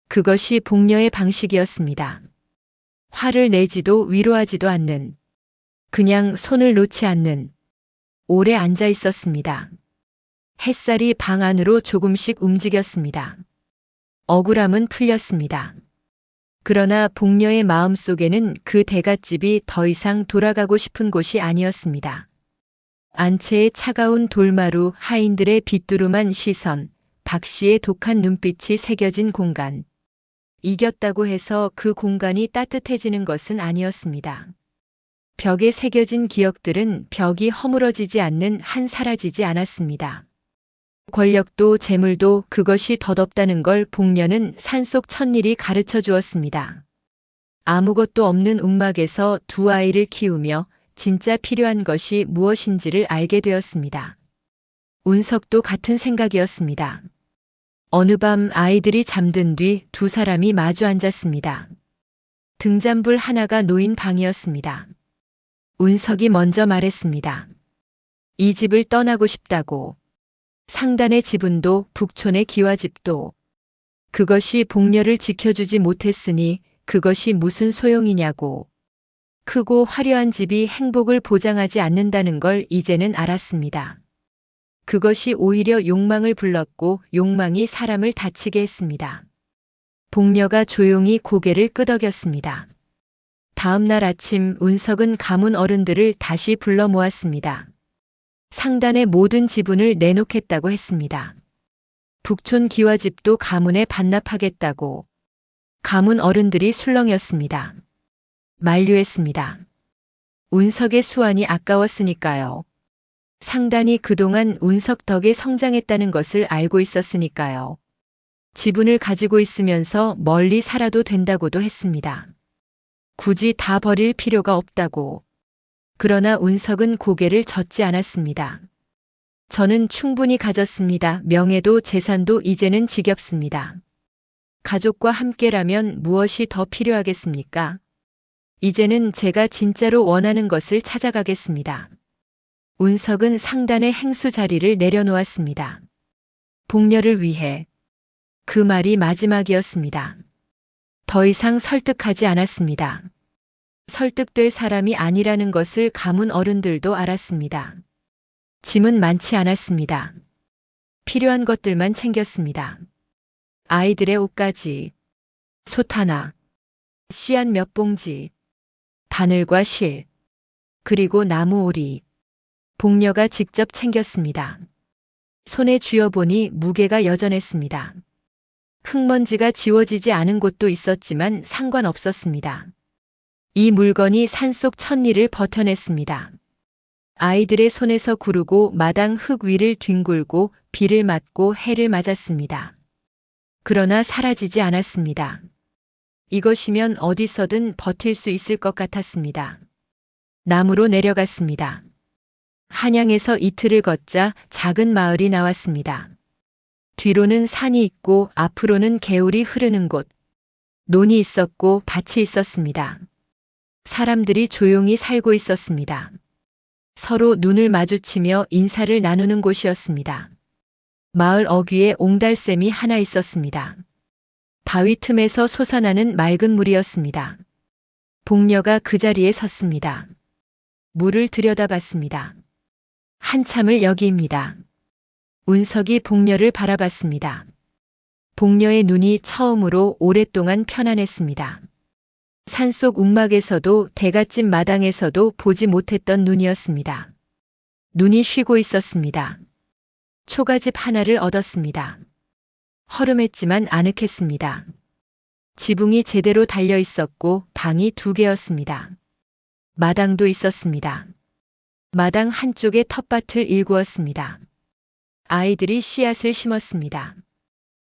그것이 복녀의 방식이었습니다. 화를 내지도 위로하지도 않는, 그냥 손을 놓지 않는, 오래 앉아 있었습니다. 햇살이 방 안으로 조금씩 움직였습니다. 억울함은 풀렸습니다. 그러나 복녀의 마음속에는 그 대갓집이 더 이상 돌아가고 싶은 곳이 아니었습니다. 안채의 차가운 돌마루, 하인들의 비뚜름한 시선, 박 씨의 독한 눈빛이 새겨진 공간. 이겼다고 해서 그 공간이 따뜻해지는 것은 아니었습니다. 벽에 새겨진 기억들은 벽이 허물어지지 않는 한 사라지지 않았습니다. 권력도 재물도 그것이 덧없다는 걸 복녀는 산속 첫일이 가르쳐 주었습니다. 아무것도 없는 움막에서 두 아이를 키우며 진짜 필요한 것이 무엇인지를 알게 되었습니다. 운석도 같은 생각이었습니다. 어느 밤 아이들이 잠든 뒤 두 사람이 마주 앉았습니다. 등잔불 하나가 놓인 방이었습니다. 운석이 먼저 말했습니다. 이 집을 떠나고 싶다고. 상단의 지분도 북촌의 기와집도. 그것이 복녀를 지켜주지 못했으니 그것이 무슨 소용이냐고. 크고 화려한 집이 행복을 보장하지 않는다는 걸 이제는 알았습니다. 그것이 오히려 욕망을 불렀고 욕망이 사람을 다치게 했습니다. 복녀가 조용히 고개를 끄덕였습니다. 다음 날 아침 운석은 가문 어른들을 다시 불러 모았습니다. 상단의 모든 지분을 내놓겠다고 했습니다. 북촌 기와집도 가문에 반납하겠다고. 가문 어른들이 술렁였습니다. 만류했습니다. 운석의 수완이 아까웠으니까요. 상단이 그동안 운석 덕에 성장했다는 것을 알고 있었으니까요. 지분을 가지고 있으면서 멀리 살아도 된다고도 했습니다. 굳이 다 버릴 필요가 없다고. 그러나 운석은 고개를 젓지 않았습니다. 저는 충분히 가졌습니다. 명예도 재산도 이제는 지겹습니다. 가족과 함께라면 무엇이 더 필요하겠습니까? 이제는 제가 진짜로 원하는 것을 찾아가겠습니다. 운석은 상단의 행수 자리를 내려놓았습니다. 복녀를 위해. 그 말이 마지막이었습니다. 더 이상 설득하지 않았습니다. 설득될 사람이 아니라는 것을 가문 어른들도 알았습니다. 짐은 많지 않았습니다. 필요한 것들만 챙겼습니다. 아이들의 옷가지, 솥 하나, 씨앗 몇 봉지, 바늘과 실, 그리고 나무 오리. 복녀가 직접 챙겼습니다. 손에 쥐어보니 무게가 여전했습니다. 흙먼지가 지워지지 않은 곳도 있었지만 상관없었습니다. 이 물건이 산속 첫일을 버텨냈습니다. 아이들의 손에서 구르고 마당 흙 위를 뒹굴고 비를 맞고 해를 맞았습니다. 그러나 사라지지 않았습니다. 이것이면 어디서든 버틸 수 있을 것 같았습니다. 남으로 내려갔습니다. 한양에서 이틀을 걷자 작은 마을이 나왔습니다. 뒤로는 산이 있고 앞으로는 개울이 흐르는 곳. 논이 있었고 밭이 있었습니다. 사람들이 조용히 살고 있었습니다. 서로 눈을 마주치며 인사를 나누는 곳이었습니다. 마을 어귀에 옹달샘이 하나 있었습니다. 바위 틈에서 솟아나는 맑은 물이었습니다. 복녀가 그 자리에 섰습니다. 물을 들여다봤습니다. 한참을 여기입니다. 운석이 복녀를 바라봤습니다. 복녀의 눈이 처음으로 오랫동안 편안했습니다. 산속 움막에서도 대갓집 마당에서도 보지 못했던 눈이었습니다. 눈이 쉬고 있었습니다. 초가집 하나를 얻었습니다. 허름했지만 아늑했습니다. 지붕이 제대로 달려 있었고 방이 2개였습니다. 마당도 있었습니다. 마당 한쪽에 텃밭을 일구었습니다. 아이들이 씨앗을 심었습니다.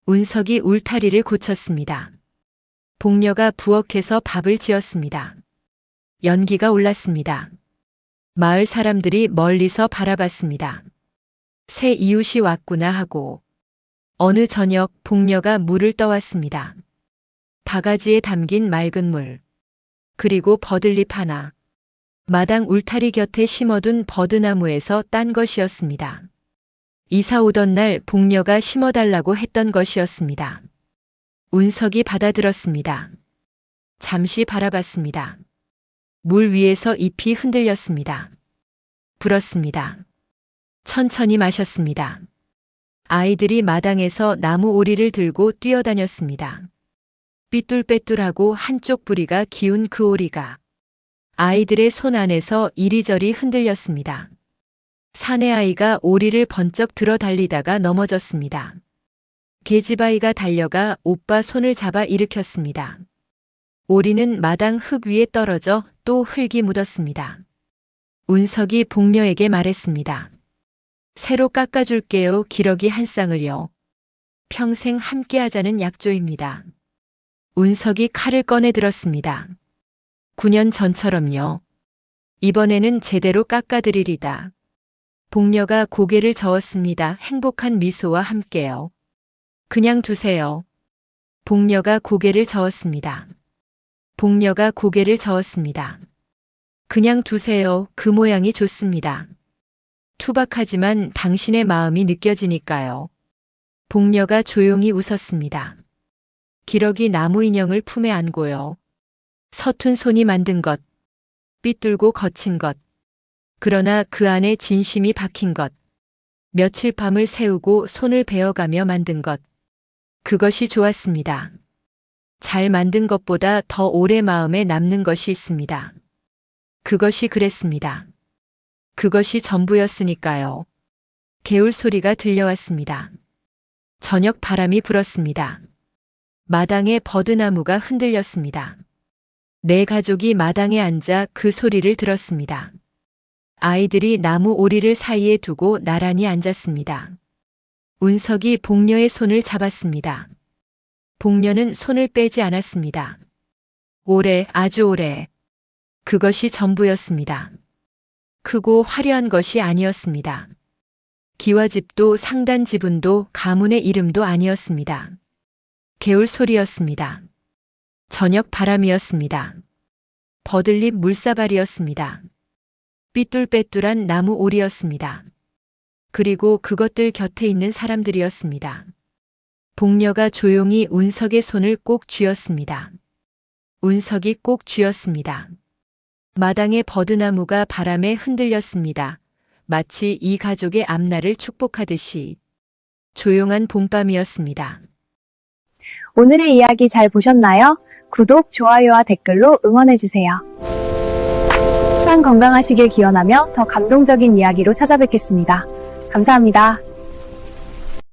운석이 울타리를 고쳤습니다. 복녀가 부엌에서 밥을 지었습니다. 연기가 올랐습니다. 마을 사람들이 멀리서 바라봤습니다. 새 이웃이 왔구나 하고 어느 저녁 복녀가 물을 떠왔습니다. 바가지에 담긴 맑은 물, 그리고 버들잎 하나, 마당 울타리 곁에 심어둔 버드나무에서 딴 것이었습니다. 이사 오던 날 복녀가 심어달라고 했던 것이었습니다. 운석이 받아들었습니다. 잠시 바라봤습니다. 물 위에서 잎이 흔들렸습니다. 불었습니다. 천천히 마셨습니다. 아이들이 마당에서 나무 오리를 들고 뛰어다녔습니다. 삐뚤빼뚤하고 한쪽 부리가 기운 그 오리가 아이들의 손 안에서 이리저리 흔들렸습니다. 사내아이가 오리를 번쩍 들어 달리다가 넘어졌습니다. 계집아이가 달려가 오빠 손을 잡아 일으켰습니다. 오리는 마당 흙 위에 떨어져 또 흙이 묻었습니다. 운석이 복녀에게 말했습니다. 새로 깎아줄게요. 기러기 한 쌍을요. 평생 함께하자는 약조입니다. 운석이 칼을 꺼내 들었습니다. 9년 전처럼요. 이번에는 제대로 깎아드리리다. 복녀가 고개를 저었습니다. 행복한 미소와 함께요. 그냥 두세요. 복녀가 고개를 저었습니다. 복녀가 고개를 저었습니다. 그냥 두세요. 그 모양이 좋습니다. 투박하지만 당신의 마음이 느껴지니까요. 복녀가 조용히 웃었습니다. 기러기 나무 인형을 품에 안고요. 서툰 손이 만든 것, 삐뚤고 거친 것, 그러나 그 안에 진심이 박힌 것, 며칠 밤을 새우고 손을 베어가며 만든 것, 그것이 좋았습니다. 잘 만든 것보다 더 오래 마음에 남는 것이 있습니다. 그것이 그랬습니다. 그것이 전부였으니까요. 개울 소리가 들려왔습니다. 저녁 바람이 불었습니다. 마당에 버드나무가 흔들렸습니다. 네 가족이 마당에 앉아 그 소리를 들었습니다. 아이들이 나무 오리를 사이에 두고 나란히 앉았습니다. 운석이 복녀의 손을 잡았습니다. 복녀는 손을 빼지 않았습니다. 오래, 아주 오래. 그것이 전부였습니다. 크고 화려한 것이 아니었습니다. 기와집도 상단 지분도 가문의 이름도 아니었습니다. 개울 소리였습니다. 저녁 바람이었습니다. 버들잎 물사발이었습니다. 삐뚤빼뚤한 나무 오리였습니다. 그리고 그것들 곁에 있는 사람들이었습니다. 복녀가 조용히 운석의 손을 꼭 쥐었습니다. 운석이 꼭 쥐었습니다. 마당의 버드나무가 바람에 흔들렸습니다. 마치 이 가족의 앞날을 축복하듯이. 조용한 봄밤이었습니다. 오늘의 이야기 잘 보셨나요? 구독, 좋아요와 댓글로 응원해주세요. 항상 건강하시길 기원하며 더 감동적인 이야기로 찾아뵙겠습니다. 감사합니다.